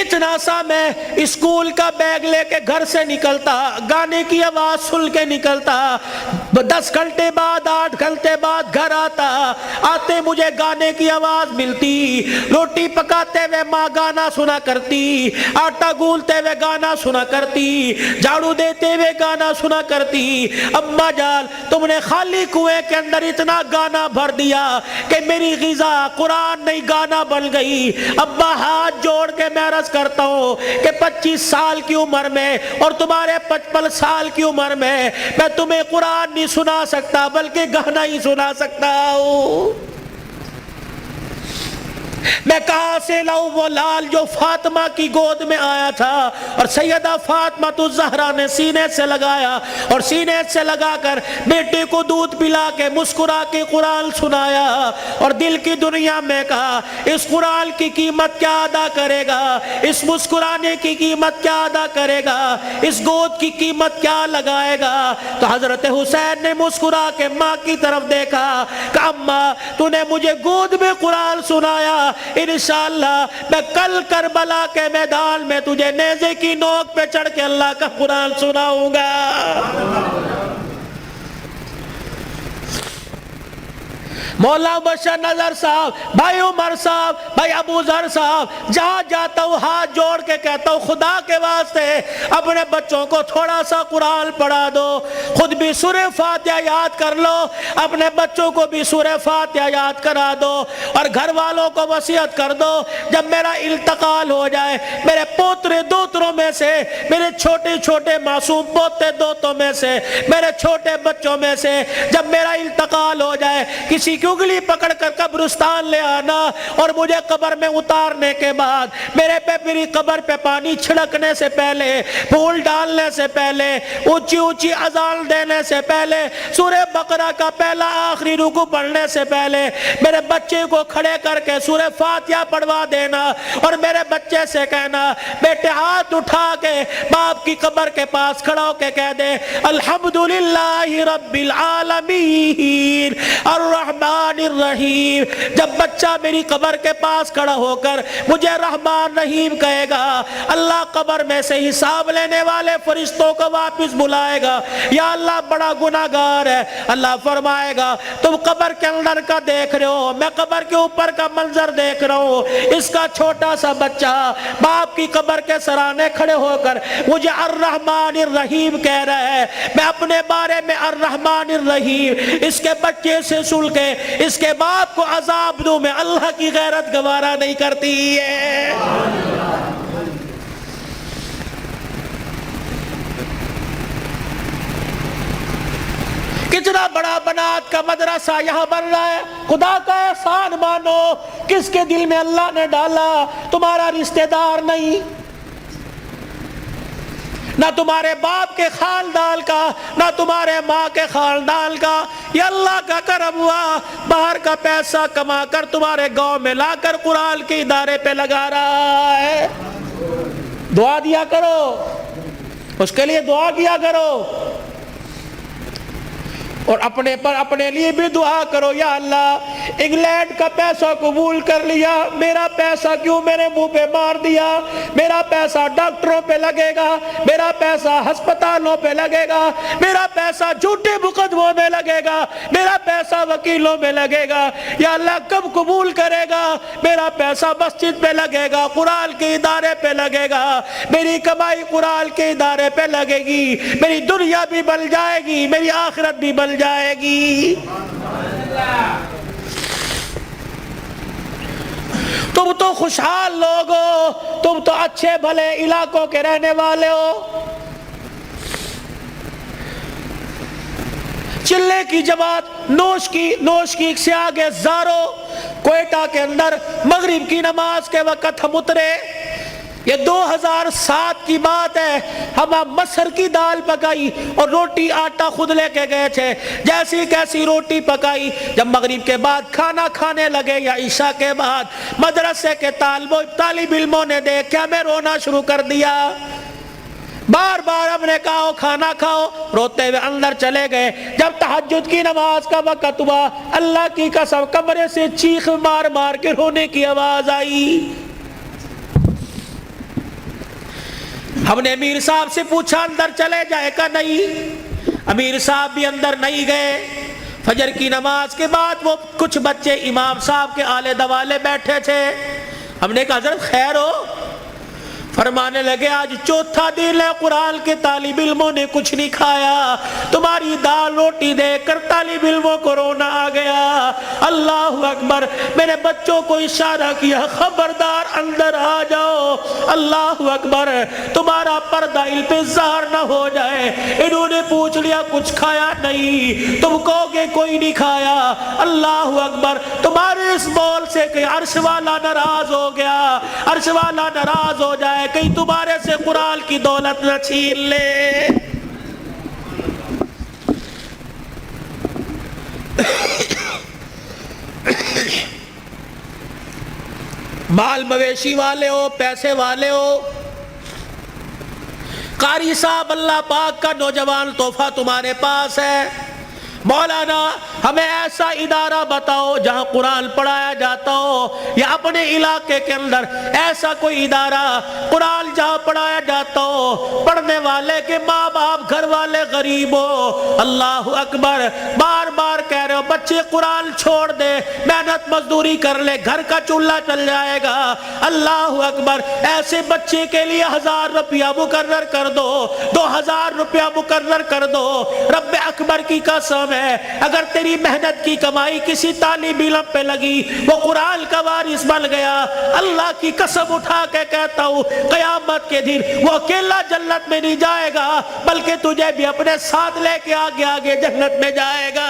اتنا سا میں اسکول کا بیگ لے کے گھر سے نکلتا, گانے کی آواز سن کے نکلتا, 10 گھنٹے بعد 8 گھنٹے بعد گھر آتا, آتے مجھے گانے کی آواز ملتی, روٹی پکاتے ہوئے ماں گانا سنا کرتی, آٹا گولتے ہوئے گانا سنا کرتی, جھاڑو دیتے ہوئے گانا سنا کرتی. اماں جان تم نے خالی کنویں کے اندر اتنا گانا بھر دیا کہ میری غذا قرآن نہیں گانا بن گئی. ابا ہاتھ جوڑ کے میں عرض کرتا ہوں کہ 25 سال کی عمر میں اور تمہارے 55 سال کی عمر میں تمہیں قرآن نہیں سنا سکتا بلکہ گانا ہی سنا سکتا ہوں. میں کہاں سے لاؤں وہ لال جو فاطمہ کی گود میں آیا تھا اور سیدہ فاطمہ الزہرا نے سینے سے لگایا اور سینے سے لگا کر بیٹے کو دودھ پلا کے مسکرا کے قرآن سنایا اور دل کی دنیا میں کہا اس قرآن کی قیمت کیا ادا کرے گا, اس مسکرانے کی قیمت کیا ادا کرے گا, اس گود کی قیمت کیا لگائے گا. تو حضرت حسین نے مسکرا کے ماں کی طرف دیکھا کہ اماں تو نے مجھے گود میں قرآن سنایا, انشاءاللہ میں کل کربلا کے میدان میں تجھے نیزے کی نوک پہ چڑھ کے اللہ کا قرآن سناؤں گا. مولا بشر نظر صاحب, بھائی عمر صاحب, بھائی ابو ذر صاحب, جہاں جاتا ہوں ہاتھ جوڑ کے کہتا ہوں خدا کے واسطے اپنے بچوں کو تھوڑا سا قرآن پڑھا دو, خود بھی سورہ فاتحہ یاد کر لو, اپنے بچوں کو بھی سورہ فاتحہ یاد کرا دو اور گھر والوں کو وصیت کر دو جب میرا انتقال ہو جائے میرے پوترے دوتروں میں سے, میرے چھوٹے چھوٹے معصوم پوتے دوتوں میں سے, میرے چھوٹے بچوں میں سے جب میرا انتقال ہو جائے کسی کی انگلی پکڑ کر قبرستان لے آنا اور مجھے قبر میں اتارنے کے بعد میری قبر پہ پانی چھڑکنے سے پہلے, پھول ڈالنے سے پہلے, اونچی اونچی اذان دینے سے پہلے, سورہ بقرہ کا پہلا آخری رکوع پڑھنے سے پہلے میرے بچے کو کھڑے کر کے سورہ فاتحہ پڑھوا دینا اور میرے بچے سے کہنا بیٹے ہاتھ اٹھا کے باپ کی قبر کے پاس کھڑا ہو کے کہہ دے الحمدللہ رب العالمین الرحمن الرحیم. جب بچہ میری قبر کے پاس کھڑا ہو کر مجھے رحمان رحیم کہے گا اللہ قبر میں سے حساب لینے والے فرشتوں کو واپس بلائے گا, یا اللہ بڑا گناہگار ہے. اللہ فرمائے گا تم قبر کے اندر کا دیکھ رہے ہو, میں قبر کے اوپر کا منظر دیکھ رہا ہوں. اس کا چھوٹا سا بچہ باپ کی قبر کے سرانے کھڑے ہو کر مجھے الرحمن الرحیم کہہ رہا ہے. میں اپنے بارے میں الرحمن الرحیم اس کے بچے سے سن کے اس کے باپ کو عذاب دوں, میں اللہ کی غیرت گوارا نہیں کرتی ہے. کتنا بڑا بنات کا مدرسہ یہاں بن رہا ہے. خدا کا احسان مانو کس کے دل میں اللہ نے ڈالا, تمہارا رشتہ دار نہیں, نہ تمہارے باپ کے خاندان کا, نہ تمہارے ماں کے خاندان کا, یہ اللہ کا کرم ہوا. باہر کا پیسہ کما کر تمہارے گاؤں میں لا کر قرآن کے ادارے پہ لگا رہا ہے. دعا دیا کرو, اس کے لیے دعا کیا کرو اور اپنے لیے بھی دعا کرو. یا اللہ انگلینڈ کا پیسہ قبول کر لیا, میرا پیسہ کیوں میرے منہ پہ مار دیا, میرا پیسہ ڈاکٹروں پہ لگے گا, میرا پیسہ ہسپتالوں پہ لگے گا, میرا پیسہ جھوٹے مقدموں میں لگے گا, میرا پیسہ وکیلوں میں لگے گا. یا اللہ کب قبول کرے گا, میرا پیسہ مسجد پہ لگے گا, قرآن کے ادارے پہ لگے گا, میری کمائی قرآن کے ادارے پہ لگے گی, میری دنیا بھی بن جائے گی, میری آخرت بھی بن جائے گی. تم تو خوشحال لوگ ہو, تم تو اچھے بھلے علاقوں کے رہنے والے ہو. چلے کی جماعت نوش کی سے آگے زارو, کوئٹہ کے اندر مغرب کی نماز کے وقت ہم اترے. یہ 2007 کی بات ہے. ہم مسر کی دال پکائی اور روٹی آٹا خود لے کے گئے تھے. جیسی کیسی روٹی پکائی, جب مغرب کے بعد کھانا کھانے لگے یا عشاء کے بعد مدرسے کے طالب علموں نے دیکھا ہمیں رونا شروع کر دیا. بار بار ہم نے کہا کھانا کھاؤ, روتے ہوئے اندر چلے گئے. جب تہجد کی نماز کا وقت ہوا, اللہ کی قسم کمرے سے چیخ مار مار کے رونے کی آواز آئی. ہم نے امیر صاحب سے پوچھا اندر چلے جائے کہ نہیں، امیر صاحب بھی اندر نہیں گئے۔ فجر کی نماز کے بعد وہ کچھ بچے امام صاحب کے آلے دوالے بیٹھے تھے۔ ہم نے کہا حضرت خیر ہو؟ فرمانے لگے آج چوتھا دن ہے قرآن کے طالب علموں نے کچھ نہیں کھایا، تمہاری دال روٹی دیکھ کر طالب علموں کو رونا آ گیا۔ اللہ اکبر، میرے بچوں کو اشارہ کیا خبردار اندر آ جاؤ۔ اللہ اکبر، تمہارا پردہ علم پہ ظاہر نہ ہو جائے۔ انہوں نے پوچھ لیا کچھ کھایا نہیں، تم کہو گے کوئی نہیں کھایا۔ اللہ اکبر، تمہارے اس بول سے کہ عرش والا ناراض ہو گیا، عرش والا ناراض ہو جائے، کہیں تمہارے سے قرآن کی دولت نہ چھین لے۔ مال مویشی والے ہو، پیسے والے ہو، قاری صاحب اللہ پاک کا نوجوان تحفہ تمہارے پاس ہے، مولانا ہمیں ایسا ادارہ بتاؤ جہاں قرآن پڑھایا جاتا ہو، یا اپنے علاقے کے اندر ایسا کوئی ادارہ قرآن جہاں پڑھایا جاتا ہو، پڑھنے والے کے ماں باپ گھر والے غریب ہو۔ اللہ اکبر، بار بار کہہ رہے ہو بچے قرآن چھوڑ دے، محنت مزدوری کر لے، گھر کا چولہا چل جائے گا۔ اللہ اکبر، ایسے بچے کے لیے 1000 روپیہ مقرر کر دو، 2000 روپیہ مقرر کر دو۔ رب اکبر کی قسم ہے، اگر تیری محنت کی کمائی کسی طالب علم پہ لگی، وہ قرآن کا وارث بن گیا، اللہ کی قسم اٹھا کے کہتا ہوں قیامت کے دن وہ اکیلا جنت میں نہیں جائے گا، بلکہ تجھے بھی اپنے ساتھ لے کے آگے آگے جنت میں جائے گا۔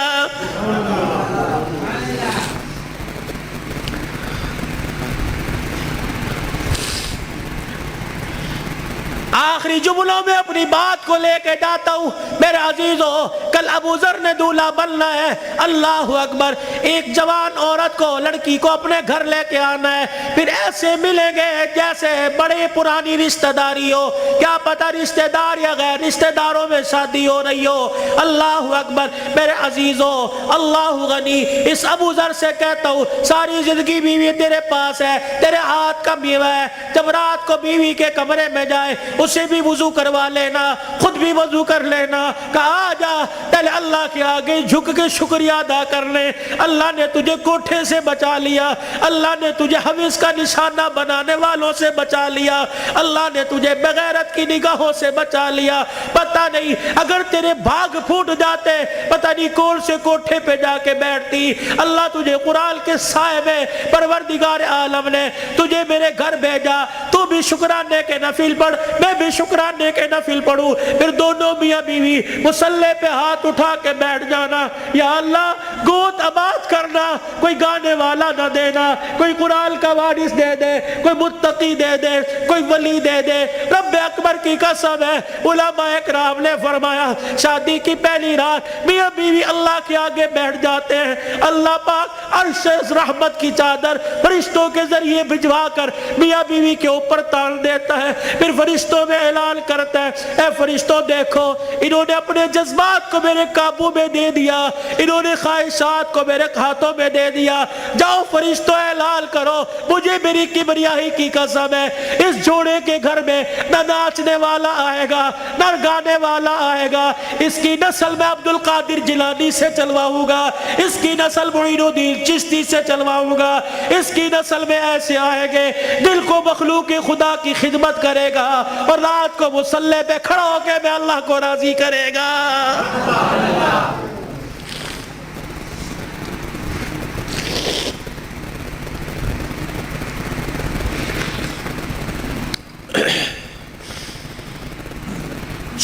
آخری جملوں میں اپنی بات کو لے کے جاتا ہوں میرے عزیزو، کل ابو ذر نے دولہا بننا ہے۔ اللہ اکبر، ایک جوان عورت کو، لڑکی کو اپنے گھر لے کے آنا ہے، پھر ایسے ملیں گے جیسے بڑے پرانی رشتہ داری ہو، کیا پتہ رشتہ دار یا غیر رشتہ داروں میں شادی ہو رہی ہو۔ اللہ اکبر میرے عزیزو، اللہ غنی، اس ابو ذر سے کہتا ہوں ساری زندگی بیوی تیرے پاس ہے، تیرے ہاتھ کا میوہ ہے، جب رات کو بیوی کے کمرے میں جائے اسے بھی وضو کروا لینا، خود بھی وضو کر لینا، کہا جا پہلے اللہ کے آگے جھک کے شکریہ ادا کر لے، اللہ نے تجھے کوٹھے سے بچا لیا، اللہ نے تجھے حوث کا نشانہ بنانے والوں سے بچا لیا، اللہ نے تجھے بغیرت کی نگاہوں سے بچا لیا۔ پتہ نہیں اگر تیرے بھاگ پھوٹ جاتے، پتہ نہیں کون سے کوٹھے پہ جا کے بیٹھتی۔ اللہ تجھے قرآن کے سائے میں پروردگار عالم نے تجھے میرے گھر بھیجا، تو بھی شکرانے کے نفل پڑھ، میں بھی شکرانے کے نفل پڑھوں، پھر دونوں میاں بیوی مصلی پہ ہاتھ اٹھا کے بیٹھ جانا، یا اللہ گود آباد کرنا، کوئی گانے والا نہ دینا، کوئی قرآن کا وارث دے دے، کوئی متقی دے دے، کوئی ولی دے دے۔ رب اکبر کی قسم ہے، علماء اکرام نے فرمایا شادی کی پہلی رات میاں بیوی اللہ کے آگے بیٹھ جاتے ہیں، اللہ پاک عرش رحمت کی چادر فرشتوں کے ذریعے بھجوا کر میاں بیوی کے اوپر تان دیتا ہے، پھر فرشتوں میں اعلان کرتا ہے اے فرشتوں دیکھو انہوں نے اپنے جذبات کو میرے قابو میں دے دیا، انہوں نے خواہشات کو میرے ہاتھوں میں دے دیا، جاؤ فرشتوں اعلان کرو مجھے میری کبریائی کی قسم ہے اس جوڑے کے گھر میں نہ ناچنے والا آئے گا نہ گانے والا آئے گا، اس کی نسل میں عبد القادر جیلانی سے چلواؤں گا، اس کی نسل معین الدین چشتی سے چلواؤں گا، اس کی نسل میں ایسے آئے گے دل کو مخلوق خدا کی خدمت کرے گا اور رات کو مصلی پہ کھڑا ہو کے میں اللہ کو راضی کرے گا۔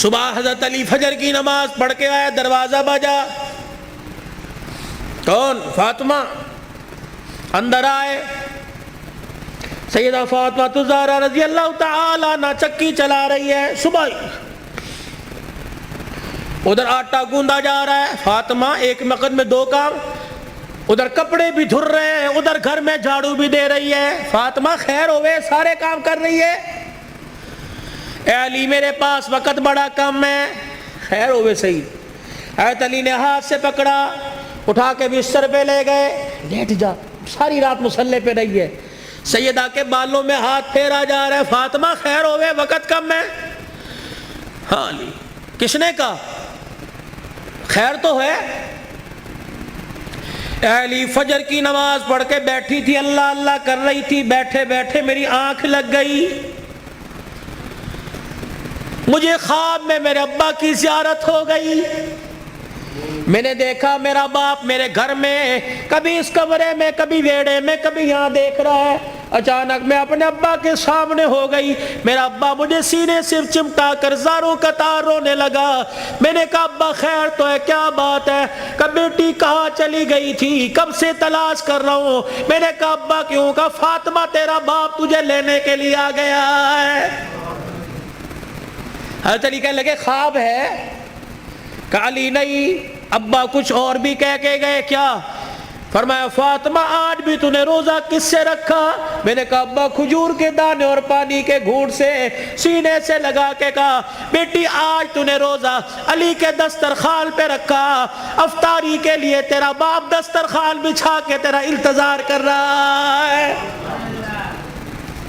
صبح حضرت علی فجر کی نماز پڑھ کے آیا، دروازہ بجا، کون؟ فاطمہ، اندر آئے، سیدہ فاطمہ الزہرا رضی اللہ تعالی عنہ چکی چلا رہی ہے، صبح ادھر آٹا گوندا جا رہا ہے، فاطمہ ایک وقت میں دو کام، ادھر کپڑے بھی دھر رہے ہیں، ادھر گھر میں جھاڑو بھی دے رہی ہے۔ فاطمہ خیر ہوئے، سارے کام کر رہی ہے۔ اے علی میرے پاس وقت بڑا کم ہے، خیر ہوئے صحیح۔ حضرت علی نے ہاتھ سے پکڑا، اٹھا کے بستر پہ لے گئے، لیٹ جا، ساری رات مصلی پہ رہی ہے۔ سیدہ کے بالوں میں ہاتھ پھیرا جا رہا ہے، فاطمہ خیر ہوئے وقت کم ہے۔ ہاں علی کس نے کہا؟ خیر تو ہے. علی فجر کی نماز پڑھ کے بیٹھی تھی, اللہ اللہ کر رہی تھی, بیٹھے بیٹھے میری آنکھ لگ گئی. مجھے خواب میں میرے ابا کی زیارت ہو گئی. میں نے دیکھا میرا باپ میرے گھر میں, کبھی اس کمرے میں, کبھی ویڑے میں, کبھی یہاں دیکھ رہا ہے. اچانک میں اپنے ابا کے سامنے ہو گئی. میرا ابا مجھے سینے سے چمٹا کر زاروں قطار رونے لگا. میں نے کہا ابا خیر تو ہے, کیا بات ہے؟ کب بیٹی کہاں چلی گئی تھی, کب سے تلاش کر رہا ہوں. میں نے کہا ابا کیوں؟ کہا فاطمہ تیرا باپ تجھے لینے کے لیے آ گیا ہے. حضرت علی کہنے لگے خواب ہے؟ کہا علی نہیں, ابا کچھ اور بھی کہہ کے گئے. کیا؟ فرمایا فاطمہ آج بھی تو نے روزہ کس سے رکھا؟ میں نے کہا ابا کھجور کے دانے اور پانی کے گھونٹ سے. سینے سے لگا کے کہا بیٹی آج تو نے روزہ علی کے دسترخوان پہ رکھا, افطاری کے لیے تیرا باپ دسترخوان بچھا کے تیرا انتظار کر رہا ہے.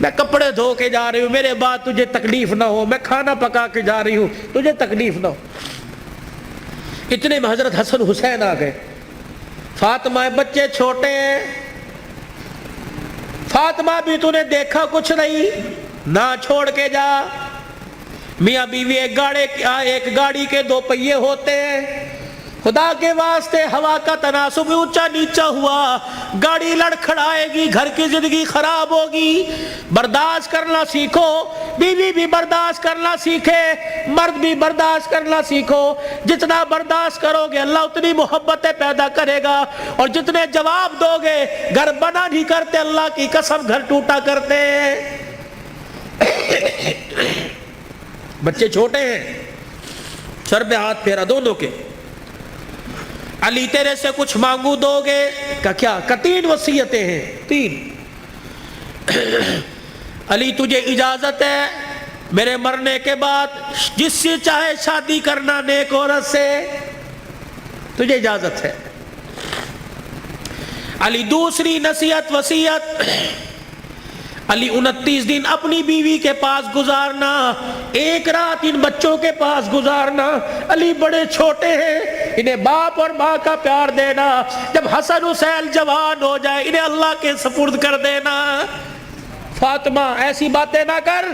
میں کپڑے دھو کے جا رہی ہوں, میرے بعد تجھے تکلیف نہ ہو. میں کھانا پکا کے جا رہی ہوں, تجھے تکلیف نہ ہو. اتنے میں حضرت حسن حسین آ گئے. فاطمہ بچے چھوٹے ہیں, فاطمہ بھی تو نے دیکھا کچھ نہیں, نہ چھوڑ کے جا. میاں بیوی ایک گاڑی کے دو پہیے ہوتے ہیں. خدا کے واسطے ہوا کا تناسب اونچا نیچا ہوا, گاڑی لڑکھڑائے گی, گھر کی زندگی خراب ہوگی. برداشت کرنا سیکھو, بیوی بھی برداشت کرنا سیکھے, مرد بھی برداشت کرنا سیکھو. جتنا برداشت کرو گے اللہ اتنی محبتیں پیدا کرے گا, اور جتنے جواب دو گے گھر بنا نہیں کرتے, اللہ کی قسم گھر ٹوٹا کرتے. بچے چھوٹے ہیں, سر پہ ہاتھ پھیرا دونوں کے. علی تیرے سے کچھ مانگو دو گے؟ کہ کیا؟ کہ 3 وصیتیں ہیں, 3. علی تجھے اجازت ہے میرے مرنے کے بعد جس سے چاہے شادی کرنا نیک عورت سے, تجھے اجازت ہے. علی دوسری نصیحت وصیت, علی 29 دن اپنی بیوی کے پاس گزارنا, 1 رات ان بچوں کے پاس گزارنا. علی بڑے چھوٹے ہیں, انہیں باپ اور ماں کا پیار دینا. جب حسن حسین جوان ہو جائے انہیں اللہ کے سپرد کر دینا. فاطمہ ایسی باتیں نہ کر.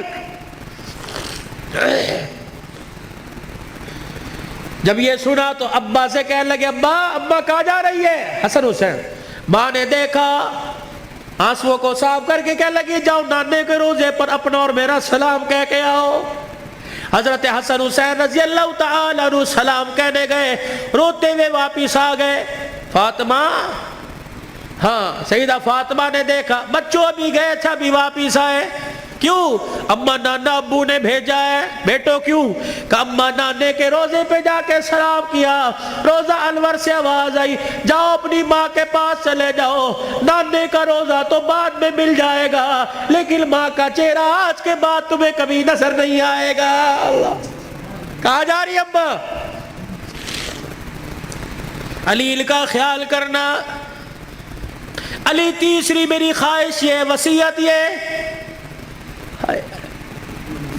جب یہ سنا تو ابا سے کہنے لگے ابا کہاں جا رہی ہے؟ حسن حسین. ماں نے دیکھا, آنسوؤں کو صاف کر کے کہنے لگی جاؤ نانے کے روزے پر اپنا اور میرا سلام کہہ کے آؤ. حضرت حسن حسین رضی اللہ تعالی عنہ سلام کہنے گئے, روتے ہوئے واپس آ گئے. فاطمہ, ہاں سیدہ فاطمہ نے دیکھا بچوں ابھی گئے تھے ابھی واپس آئے. کیوں؟ اما نانا ابو نے بھیجا ہے. بیٹو کیوں؟ کہ اما نانے کے روزے پہ جا کے سلام کیا, روزہ انور سے آواز آئی جاؤ اپنی ماں کے پاس چلے جاؤ, نانے کا روزہ تو بعد میں مل جائے گا لیکن ماں کا چہرہ آج کے بعد تمہیں کبھی نظر نہیں آئے گا. اللہ کہاں جا رہی ابا؟ علی کا خیال کرنا. علی تیسری میری خواہش یہ, وصیت یہ,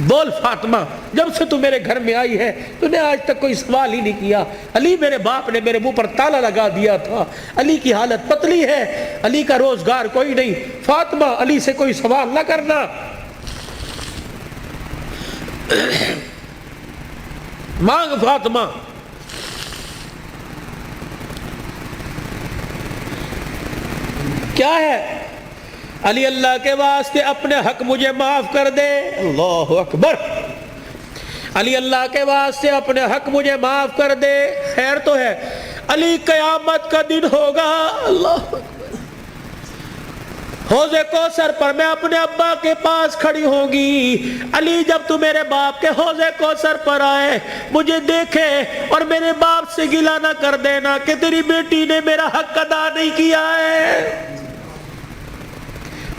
بول فاطمہ جب سے تو میرے گھر میں آئی ہے تو نے آج تک کوئی سوال ہی نہیں کیا. علی میرے باپ نے میرے منہ پر تالا لگا دیا تھا, علی کی حالت پتلی ہے, علی کا روزگار کوئی نہیں. فاطمہ علی سے کوئی سوال نہ کرنا. مانگ فاطمہ. کیا ہے؟ علی اللہ کے واسطے اپنے حق مجھے معاف کر دے. اللہ اکبر. علی اللہ کے واسطے اپنے حق مجھے معاف کر دے. خیر تو ہے, علی قیامت کا دن ہوگا, اللہ حوض کوثر پر میں اپنے ابا کے پاس کھڑی ہوں گی. علی جب تو میرے باپ کے حوض کوثر پر آئے مجھے دیکھے اور میرے باپ سے گلہ نہ کر دینا کہ تیری بیٹی نے میرا حق ادا نہیں کیا ہے.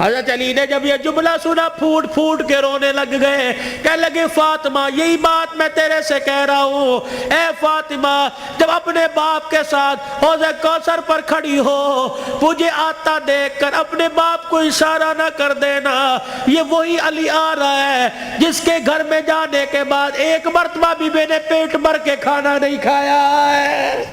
حضرت علی نے جب یہ جملہ سنا پھوٹ پھوٹ کے رونے لگ گئے، کہنے لگے فاطمہ یہی بات میں تیرے سے کہہ رہا ہوں، اے فاطمہ جب اپنے باپ کے ساتھ حوض کوثر پر کھڑی ہو، مجھے آتا دیکھ کر اپنے باپ کو اشارہ نہ کر دینا، یہ وہی علی آ رہا ہے جس کے گھر میں جانے کے بعد ایک مرتبہ بھی میں نے پیٹ بھر کے کھانا نہیں کھایا ہے۔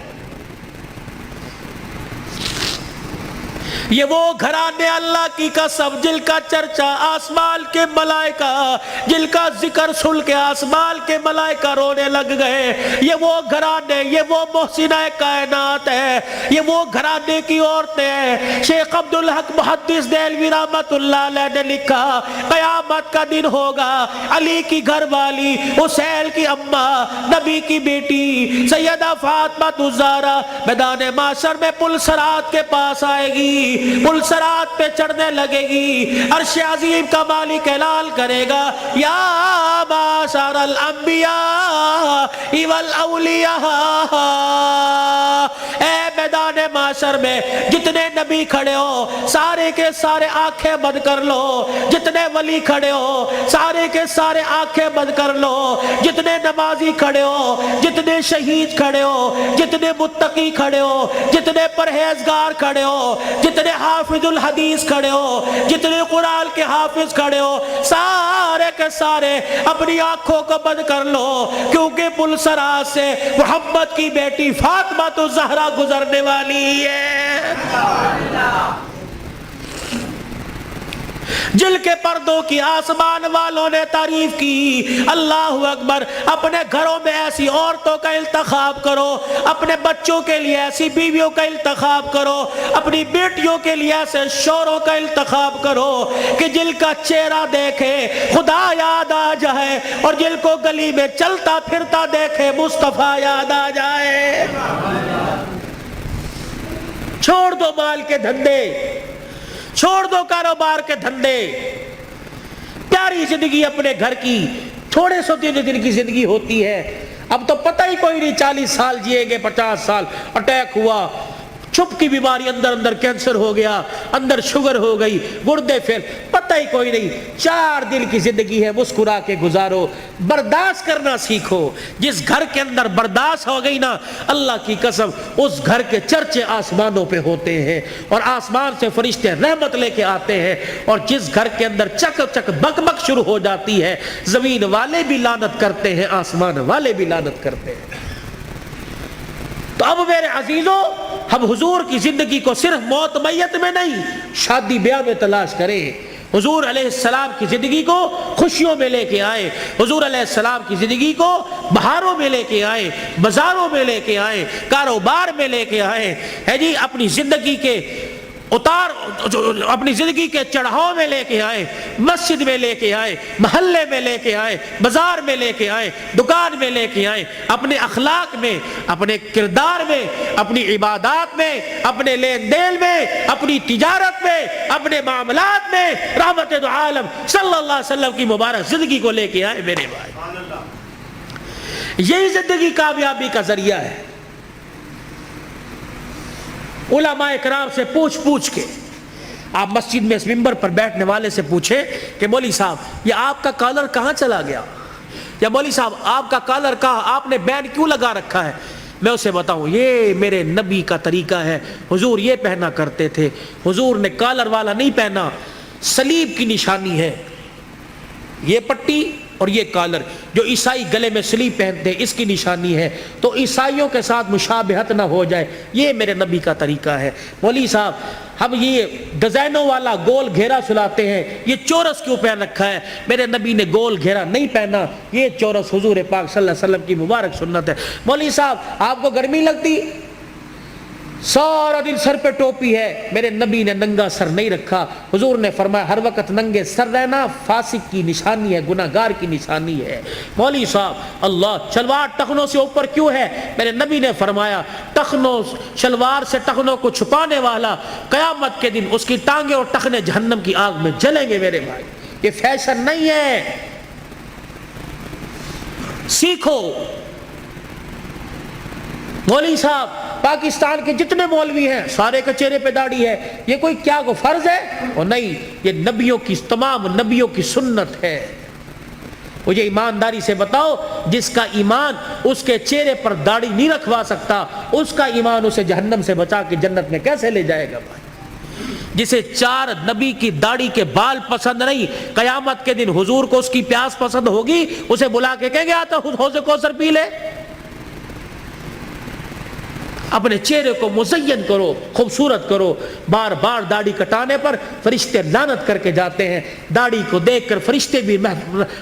یہ وہ گھرانے اللہ کی قسم جن کا چرچا آسمان کے ملائکہ، جن کا ذکر سن کے آسمان کے ملائکہ رونے لگ گئے، یہ وہ گھرانے، یہ وہ محسنہ کائنات ہے، یہ وہ گھرانے کی عورتیں ہیں۔ شیخ عبدالحق محدث دہلوی رحمت اللہ علیہ نے لکھا قیامت کا دن ہوگا، علی کی گھر والی، حسین کی اماں، نبی کی بیٹی سیدہ فاطمہ الزہرا میدان معاشر میں پل صراط کے پاس آئے گی، پل صراط پہ چڑھنے لگے گی، عرش عظیم کا مالک اعلان کرے گا یا معاشر الانبیاء والاولیاء، اے میدان معاشر میں جتنے نبی کھڑے ہو سارے کے سارے آنکھیں بند کر لو، جتنے ولی کھڑے ہو سارے کے سارے آنکھیں بند کر لو، جتنے نمازی کھڑے ہو، جتنے شہید کھڑے ہو، جتنے متقی کھڑے ہو، جتنے پرہیزگار کھڑے ہو، جتنے حافظ الحدیث کھڑے ہو، جتنے قرآن کے حافظ کھڑے ہو، سارے کے سارے اپنی آنکھوں کو بند کر لو، کیونکہ پل صراط سے محمد کی بیٹی فاطمہ الزہرا گزرنے والی ہے، جل کے پردوں کی آسمان والوں نے تعریف کی۔ اللہ اکبر۔ اپنے گھروں میں ایسی عورتوں کا انتخاب کرو، اپنے بچوں کے لیے ایسی بیویوں کا انتخاب کرو، اپنی بیٹیوں کے لیے ایسے شوہروں کا انتخاب کرو کہ جن کا چہرہ دیکھے خدا یاد آ جائے، اور جن کو گلی میں چلتا پھرتا دیکھے مصطفیٰ یاد آ جائے۔ چھوڑ دو مال کے دھندے، چھوڑ دو کاروبار کے دھندے، پیاری زندگی اپنے گھر کی، تھوڑے سو دن کی زندگی ہوتی ہے، اب تو پتہ ہی کوئی نہیں 40 سال جیے گے، 50 سال، اٹیک ہوا، چھپ کی بیماری، اندر کینسر ہو گیا، اندر شوگر ہو گئی، گردے پھیل، پتہ ہی کوئی نہیں۔ 4 دن کی زندگی ہے، مسکرا کے گزارو، برداشت کرنا سیکھو۔ جس گھر کے اندر برداشت ہو گئی نا، اللہ کی قسم اس گھر کے چرچے آسمانوں پہ ہوتے ہیں، اور آسمان سے فرشتے رحمت لے کے آتے ہیں، اور جس گھر کے اندر چک چک بک بک شروع ہو جاتی ہے، زمین والے بھی لعنت کرتے ہیں، آسمان والے بھی لعنت کرتے ہیں۔ تو اب میرے عزیزوں، ہم حضور کی زندگی کو صرف موت میت میں نہیں، شادی بیاہ میں تلاش کریں۔ حضور علیہ السلام کی زندگی کو خوشیوں میں لے کے آئے، حضور علیہ السلام کی زندگی کو بہاروں میں لے کے آئے، بازاروں میں لے کے آئے، کاروبار میں لے کے آئے، ہے جی، اپنی زندگی کے اتار، اپنی زندگی کے چڑھاؤ میں لے کے آئے، مسجد میں لے کے آئے، محلے میں لے کے آئے، بازار میں لے کے آئے، دکان میں لے کے آئے، اپنے اخلاق میں، اپنے کردار میں، اپنی عبادات میں، اپنے لین دین میں، اپنی تجارت میں، اپنے معاملات میں رحمت دو عالم صلی اللہ علیہ وسلم کی مبارک زندگی کو لے کے آئے میرے بھائی۔ یہی زندگی کامیابی کا ذریعہ ہے۔ علماء کرام سے پوچھ کے آپ مسجد میں اس ممبر پر بیٹھنے والے سے پوچھے کہ مولوی صاحب یہ آپ کا کالر کہاں چلا گیا، یا مولوی صاحب آپ کا کالر کہاں، آپ نے بینڈ کیوں لگا رکھا ہے؟ میں اسے بتاؤں یہ میرے نبی کا طریقہ ہے، حضور یہ پہنا کرتے تھے، حضور نے کالر والا نہیں پہنا، صلیب کی نشانی ہے یہ پٹی اور یہ کالر، جو عیسائی گلے میں صلیب پہنتے ہیں اس کی نشانی ہے، تو عیسائیوں کے ساتھ مشابہت نہ ہو جائے، یہ میرے نبی کا طریقہ ہے۔ مولوی صاحب ہم یہ ڈیزائنوں والا گول گھیرا سلاتے ہیں، یہ چورس کیوں پہن رکھا ہے؟ میرے نبی نے گول گھیرا نہیں پہنا، یہ چورس حضور پاک صلی اللہ علیہ وسلم کی مبارک سنت ہے۔ مولوی صاحب آپ کو گرمی لگتی، سارا دن سر پہ ٹوپی ہے، میرے نبی نے ننگا سر نہیں رکھا، حضور نے فرمایا ہر وقت ننگے سر رہنا فاسق کی نشانی ہے، گناہگار کی نشانی ہے۔ مولوی صاحب اللہ شلوار ٹخنوں سے اوپر کیوں ہے؟ میرے نبی نے فرمایا ٹخنوں، شلوار سے ٹخنوں کو چھپانے والا قیامت کے دن اس کی ٹانگیں اور ٹخنے جہنم کی آگ میں جلیں گے میرے بھائی۔ یہ فیشن نہیں ہے، سیکھو۔ مولوی صاحب پاکستان کے جتنے مولوی ہیں سارے کے چہرے پہ داڑھی ہے، یہ کوئی کیا کو فرض ہے؟ اور نہیں، یہ نبیوں کی، تمام نبیوں کی سنت ہے۔ مجھے ایمانداری سے بتاؤ، جس کا ایمان اس کے چہرے پر داڑھی نہیں رکھوا سکتا، اس کا ایمان اسے جہنم سے بچا کے جنت میں کیسے لے جائے گا بھائی؟ جسے 4 نبی کی داڑھی کے بال پسند نہیں، قیامت کے دن حضور کو اس کی پیاس پسند ہوگی، اسے بلا کے کہیں گے آتا حوض کوثر پی لے۔ اپنے چہرے کو مزین کرو، خوبصورت کرو۔ بار بار داڑھی کٹانے پر فرشتے لعنت کر کے جاتے ہیں، داڑھی کو دیکھ کر فرشتے بھی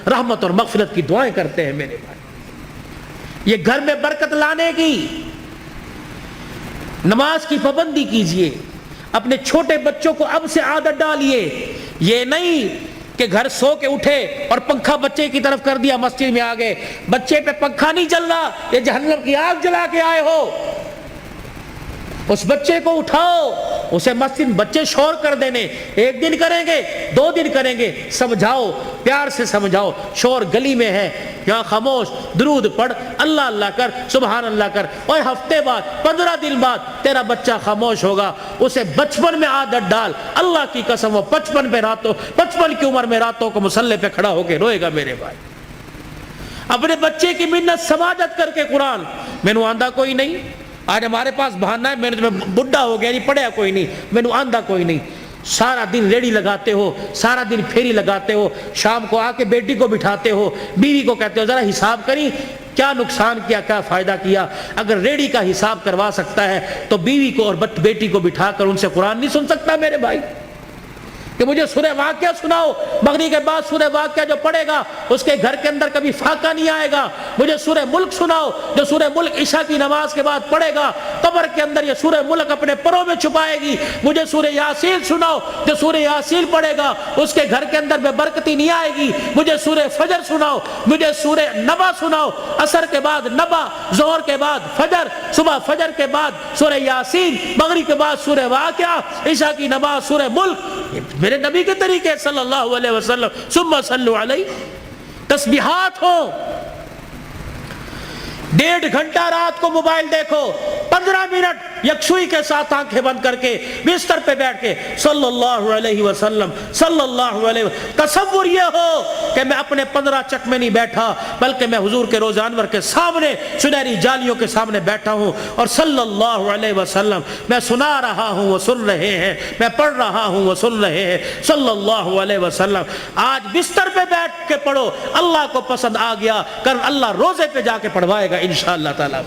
رحمت اور مغفرت کی دعائیں کرتے ہیں میرے بھائی۔ یہ گھر میں برکت لانے کی، نماز کی پابندی کیجئے، اپنے چھوٹے بچوں کو اب سے عادت ڈالیے۔ یہ نہیں کہ گھر سو کے اٹھے اور پنکھا بچے کی طرف کر دیا، مسجد میں آ گئے، بچے پہ پنکھا نہیں چل رہا، یہ جہنم کی آگ جلا کے آئے ہو۔ اس بچے کو اٹھاؤ، اسے مسجد، بچے شور کر دینے، 1 دن کریں گے، 2 دن کریں گے، سمجھاؤ، پیار سے سمجھاؤ، شور گلی میں ہے، یہاں خاموش، درود پڑھ، اللہ اللہ کر، سبحان اللہ کر، اور ہفتے بعد، 15 دن بعد تیرا بچہ خاموش ہوگا۔ اسے بچپن میں عادت ڈال، اللہ کی قسم وہ 55 کی عمر میں راتوں کو مصلی پہ کھڑا ہو کے روئے گا میرے بھائی۔ اپنے بچے کی منت سماجت کر کے قرآن، میں نے آندھا کوئی نہیں، آج ہمارے پاس بہانہ ہے، میں نے بڈھا ہو گیا، نہیں پڑھیا کوئی نہیں، میں نے آندھا کوئی نہیں۔ سارا دن ریڑی لگاتے ہو، سارا دن پھیری لگاتے ہو، شام کو آ کے بیٹی کو بٹھاتے ہو، بیوی کو کہتے ہو ذرا حساب کری کیا نقصان کیا، کیا فائدہ کیا۔ اگر ریڑی کا حساب کروا سکتا ہے تو بیوی کو اور بیٹی کو بٹھا کر ان سے قرآن نہیں سن سکتا میرے بھائی؟ کہ مجھے سورہ واقعہ سناؤ، مغرب کے بعد سورہ واقعہ جو پڑھے گا اس کے گھر کے اندر کبھی فاقہ نہیں آئے گا۔ مجھے سورہ ملک سناؤ، جو سورہ ملک عشاء کی نماز کے بعد پڑھے گا قبر کے اندر یہ سورہ ملک اپنے پروں میں چھپائے گی۔ مجھے سورہ یاسین سناؤ، جو سورہ یاسین پڑھے گا اس کے گھر کے اندر بے برکتی نہیں آئے گی۔ مجھے سورہ فجر سناؤ، مجھے سورہ نبا سناؤ، عصر کے بعد نبا، ظہر کے بعد فجر، صبح فجر کے بعد سورہ یاسین، مغرب کے بعد سورہ واقعہ، عشاء کی نماز سورہ ملک، میرے نبی کے طریقے صلی اللہ علیہ وسلم۔ ثم صلوا علیہ، تسبیحات ہو۔ 1.5 گھنٹہ رات کو موبائل دیکھو، 15 منٹ یکسوئی کے ساتھ آنکھیں بند کر کے بستر پہ بیٹھ کے صلی اللہ علیہ وسلم، صلی اللہ علیہ وسلم۔ تصور یہ ہو کہ میں اپنے 15 چک میں نہیں بیٹھا، بلکہ میں حضور کے روزہ انور کے سامنے، سنہری جالیوں کے سامنے بیٹھا ہوں، اور صلی اللہ علیہ وسلم میں سنا رہا ہوں وہ سن رہے ہیں، میں پڑھ رہا ہوں وہ سن رہے ہیں، صلی اللہ علیہ وسلم۔ آج بستر پہ بیٹھ کے پڑھو، اللہ کو پسند آ گیا، کل اللہ روزے پہ جا کے پڑھوائے گا انشاءاللہ تعالی۔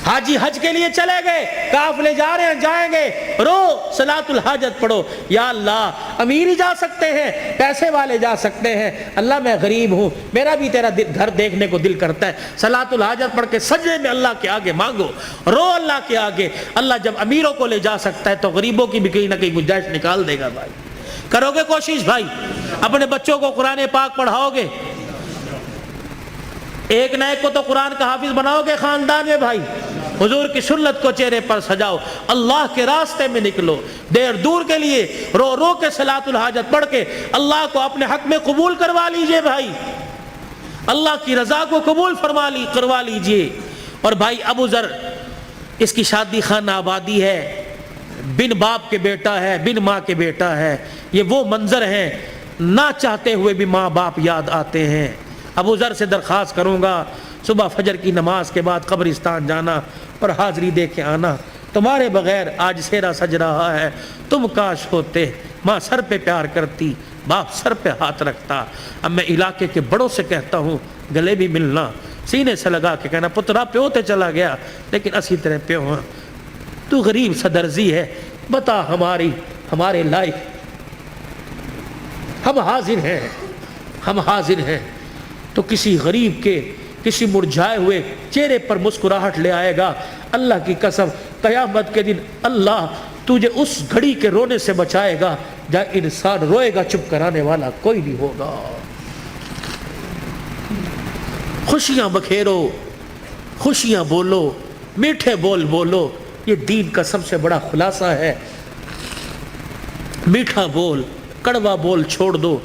حاجی حج کے لیے چلے گئے، قافلے جا رہے ہیں، جائیں گے، رو صلاۃ الحاجت پڑھو، یا اللہ امیر ہی جا سکتے ہیں، پیسے والے جا سکتے ہیں، اللہ میں غریب ہوں، میرا بھی تیرا گھر دیکھنے کو دل کرتا ہے، صلاۃ الحاجت پڑھ کے سجدے میں اللہ کے آگے مانگو، رو اللہ کے آگے۔ اللہ جب امیروں کو لے جا سکتا ہے تو غریبوں کی بھی کہیں نہ کہیں گنجائش نکال دے گا بھائی۔ کرو گے کوشش بھائی؟ اپنے بچوں کو قرآن پاک پڑھاؤ گے؟ ایک نہ ایک کو تو قرآن کا حافظ بناؤ گے خاندان میں بھائی۔ حضور کی سنت کو چہرے پر سجاؤ، اللہ کے راستے میں نکلو، دیر دور کے لیے رو رو کے صلاۃ الحاجت پڑھ کے اللہ کو اپنے حق میں قبول کروا لیجئے بھائی، اللہ کی رضا کو قبول کروا لیجئے۔ اور بھائی ابو ذر، اس کی شادی خانہ آبادی ہے، بن باپ کے بیٹا ہے، بن ماں کے بیٹا ہے، یہ وہ منظر ہیں نہ چاہتے ہوئے بھی ماں باپ یاد آتے ہیں۔ ابو ذر سے درخواست کروں گا صبح فجر کی نماز کے بعد قبرستان جانا اور حاضری دے کے آنا، تمہارے بغیر آج سیرا سج رہا ہے، تم کاش ہوتے، ماں سر پہ پیار کرتی، باپ سر پہ ہاتھ رکھتا۔ اب میں علاقے کے بڑوں سے کہتا ہوں گلے بھی ملنا، سینے سے لگا کے کہنا پترا پیو تے چلا گیا لیکن اسی طرح پیو ہاں، تو غریب صدرزی ہے، بتا ہمارے لائق، ہم حاضر ہیں تو کسی غریب کے، کسی مرجھائے ہوئے چہرے پر مسکراہٹ لے آئے گا۔ اللہ کی قسم قیامت کے دن اللہ تجھے اس گھڑی کے رونے سے بچائے گا جہاں انسان روئے گا، چپ کرانے والا کوئی نہیں ہوگا۔ خوشیاں بکھیرو، خوشیاں بولو، میٹھے بول بولو، یہ دین کا سب سے بڑا خلاصہ ہے۔ میٹھا بول، کڑوا بول چھوڑ دو،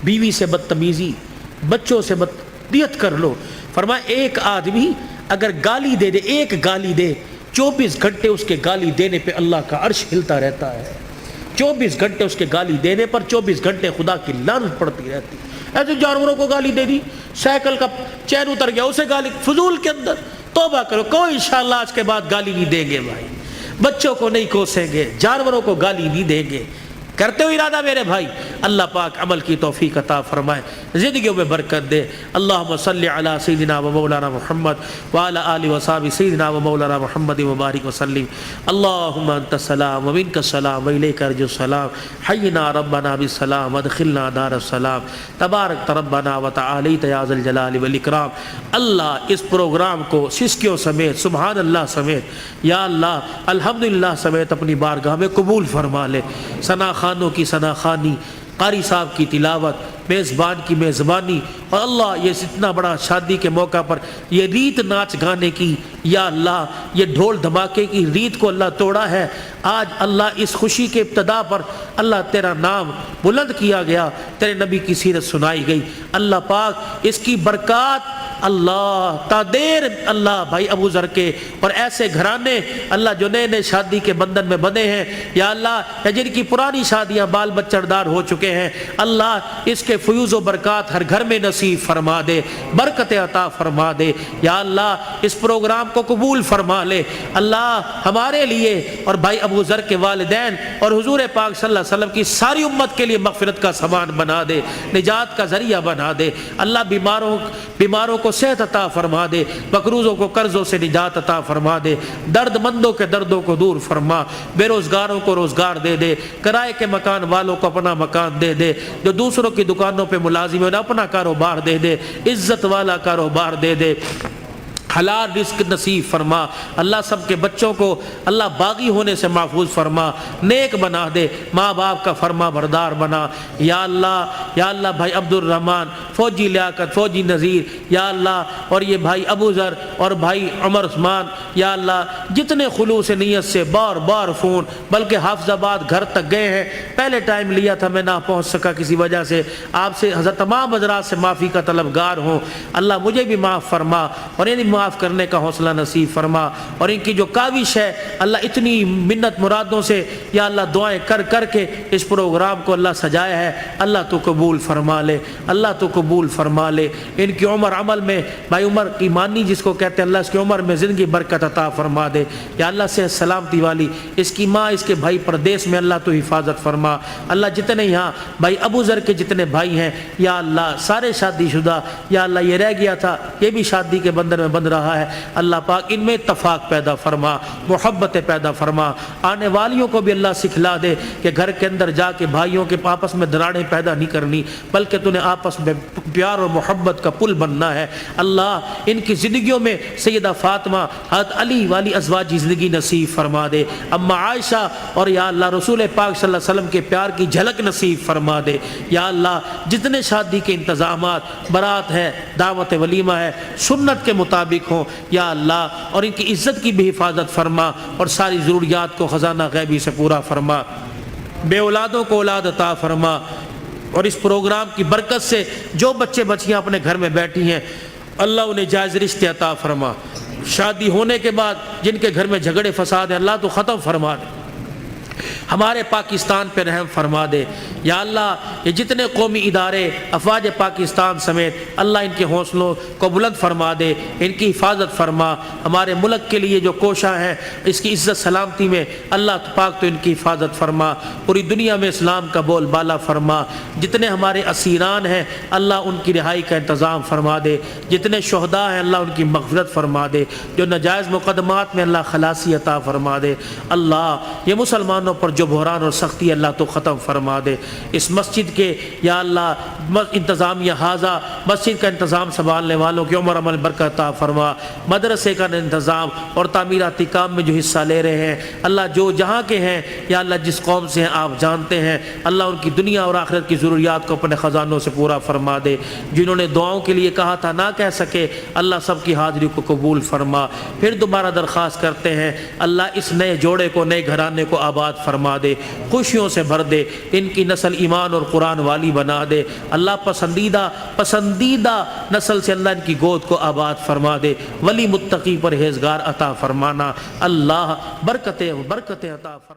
بیوی سے بدتمیزی، بچوں سے بدتمیزیت کر لو۔ فرمایا ایک آدمی اگر گالی دے دے، ایک گالی دے، 24 گھنٹے اس کے گالی دینے پہ اللہ کا عرش ہلتا رہتا ہے۔ 24 گھنٹے اس کے گالی دینے پر 24 گھنٹے خدا کی لعنت پڑتی رہتی۔ ایسے جانوروں کو گالی دے دی، سائیکل کا چین اتر گیا اسے گالی، فضول کے اندر توبہ کرو، کوئی انشاءاللہ آج کے بعد گالی نہیں دیں گے بھائی، بچوں کو نہیں کوسیں گے، جانوروں کو گالی نہیں دیں گے۔ کرتے ہو ارادہ میرے بھائی، اللہ پاک عمل کی توفیق عطا فرمائے، زندگیوں میں برکت دے۔ اللہم صلی علی سیدنا و مولانا محمد وعلی آلہ وصحبہ سیدنا و مولانا محمد وبارک وسلم۔ اللہم انت السلام و منک السلام و الیک ارجع السلام، حینا ربنا بالسلام ادخلنا دار السلام، تبارک ربنا و تعالیت یا ذا الجلال والاکرام۔ اللہ اس پروگرام کو سسکیوں سمیت، سبحان اللہ سمیت، یا اللہ الحمدللہ سمیت اپنی بارگاہ میں قبول فرما لے۔ ثنا خانوں کی ثنا خوانی، قاری صاحب کی تلاوت، میزبان کی میزبانی، اور اللہ یہ اتنا بڑا شادی کے موقع پر یہ ریت ناچ گانے کی، یا اللہ یہ ڈھول دھماکے کی ریت کو اللہ توڑا ہے۔ آج اللہ اس خوشی کے ابتدا پر اللہ تیرا نام بلند کیا گیا، تیرے نبی کی سیرت سنائی گئی، اللہ پاک اس کی برکات اللہ تادیر اللہ بھائی ابو ذر کے اور ایسے گھرانے اللہ جو نئے نئے شادی کے بندھن میں بندھے ہیں، یا اللہ جن کی پرانی شادیاں بال بچڑدار ہو چکے ہیں، اللہ اس کے فیوز و برکات ہر گھر میں نصیب فرما دے، برکت عطا فرما دے، یا اللہ اس پروگرام کو قبول فرما لے۔ اللہ ہمارے لیے اور بھائی ابو ذر کے والدین اور حضور پاک صلی اللہ علیہ وسلم کی ساری امت کے لیے مغفرت کا سامان بنا دے، نجات کا ذریعہ بنا دے۔ اللہ بیماروں کو صحت عطا فرما دے، مقروضوں کو قرضوں سے نجات عطا فرما دے، درد مندوں کے دردوں کو دور فرما، بے روزگاروں کو روزگار دے دے، کرائے کے مکان والوں کو اپنا مکان دے دے، جو دوسروں کی دکانوں پہ ملازم ہیں انہیں اپنا کاروبار دے دے، عزت والا کاروبار دے دے، حلال رزق نصیب فرما۔ اللہ سب کے بچوں کو اللہ باغی ہونے سے محفوظ فرما، نیک بنا دے، ماں باپ کا فرما بردار بنا۔ یا اللہ بھائی عبد الرحمن، فوجی لیاقت، فوجی نذیر، یا اللہ اور یہ بھائی ابو ذر اور بھائی عمر عثمان، یا اللہ جتنے خلوص نیت سے بار بار فون، بلکہ حافظ آباد گھر تک گئے ہیں، پہلے ٹائم لیا تھا میں نہ پہنچ سکا کسی وجہ سے، آپ سے حضرت تمام حضرات سے معافی کا طلبگار ہوں۔ اللہ مجھے بھی معاف فرما اور یعنی معاف کرنے کا حوصلہ نصیب فرما، اور ان کی جو کاوش ہے اللہ اتنی منت مرادوں سے یا اللہ دعائیں کر کر کے اس پروگرام کو اللہ سجایا ہے، اللہ تو قبول فرما لے، اللہ تو قبول فرما لے۔ ان کی عمر عمل میں بھائی عمر کی مانی جس کو کہتے ہیں، اللہ اس کی عمر میں زندگی برکت عطا فرما دے، یا اللہ سے سلامتی والی اس کی ماں اس کے بھائی پردیس میں اللہ تو حفاظت فرما۔ اللہ جتنے یہاں بھائی ابو ذر کے جتنے بھائی ہیں یا اللہ سارے شادی شدہ، یا اللہ یہ رہ گیا تھا یہ بھی شادی کے بندھن میں بندھ رہا ہے، اللہ پاک ان میں اتفاق پیدا فرما، محبت پیدا فرما۔ آنے والیوں کو بھی اللہ سکھلا دے کہ گھر کے اندر جا کے بھائیوں کے آپس میں دراڑیں پیدا نہیں کرنی، بلکہ تو نے آپس میں پیار اور محبت کا پل بننا ہے۔ اللہ ان کی زندگیوں میں سیدہ فاطمہ، حضرت علی والی ازواجی زندگی نصیب فرما دے، اما عائشہ اور یا اللہ رسول پاک صلی اللہ علیہ وسلم کے پیار کی جھلک نصیب فرما دے۔ یا اللہ جتنے شادی کے انتظامات، برات ہے، دعوت ولیمہ ہے، سنت کے مطابق ہوں یا اللہ، اور ان کی عزت کی بھی حفاظت فرما، اور ساری ضروریات کو خزانہ غیبی سے پورا فرما، بے اولادوں کو اولاد عطا فرما، اور اس پروگرام کی برکت سے جو بچے بچیاں اپنے گھر میں بیٹھی ہیں اللہ انہیں جائز رشتے عطا فرما، شادی ہونے کے بعد جن کے گھر میں جھگڑے فساد ہیں اللہ تو ختم فرما دے، ہمارے پاکستان پہ رحم فرما دے۔ یا اللہ یہ جتنے قومی ادارے افواج پاکستان سمیت اللہ ان کے حوصلوں کو بلند فرما دے، ان کی حفاظت فرما، ہمارے ملک کے لیے جو کوشاں ہیں اس کی عزت سلامتی میں اللہ پاک تو ان کی حفاظت فرما، پوری دنیا میں اسلام کا بول بالا فرما، جتنے ہمارے اسیران ہیں اللہ ان کی رہائی کا انتظام فرما دے، جتنے شہداء ہیں اللہ ان کی مغفرت فرما دے، جو ناجائز مقدمات میں اللہ خلاصی عطا فرما دے۔ اللہ یہ مسلمانوں پر جو بحران اور سختی اللہ تو ختم فرما دے۔ اس مسجد کے یا اللہ انتظامیہ حاضہ مسجد کا انتظام سنبھالنے والوں کی عمر عمل برکت عطا فرما، مدرسے کا انتظام اور تعمیراتی کام میں جو حصہ لے رہے ہیں اللہ جو جہاں کے ہیں یا اللہ جس قوم سے ہیں آپ جانتے ہیں، اللہ ان کی دنیا اور آخرت کی ضروریات کو اپنے خزانوں سے پورا فرما دے۔ جنہوں نے دعاؤں کے لیے کہا تھا نہ کہہ سکے اللہ سب کی حاضری کو قبول فرما۔ پھر دوبارہ درخواست کرتے ہیں اللہ اس نئے جوڑے کو، نئے گھرانے کو آباد فرما دے، خوشیوں سے بھر دے، ان کی نسل ایمان اور قرآن والی بنا دے اللہ، پسندیدہ نسل سے اللہ ان کی گود کو آباد فرما دے، ولی متقی پرہیزگار عطا فرمانا اللہ، برکتیں عطا فرما۔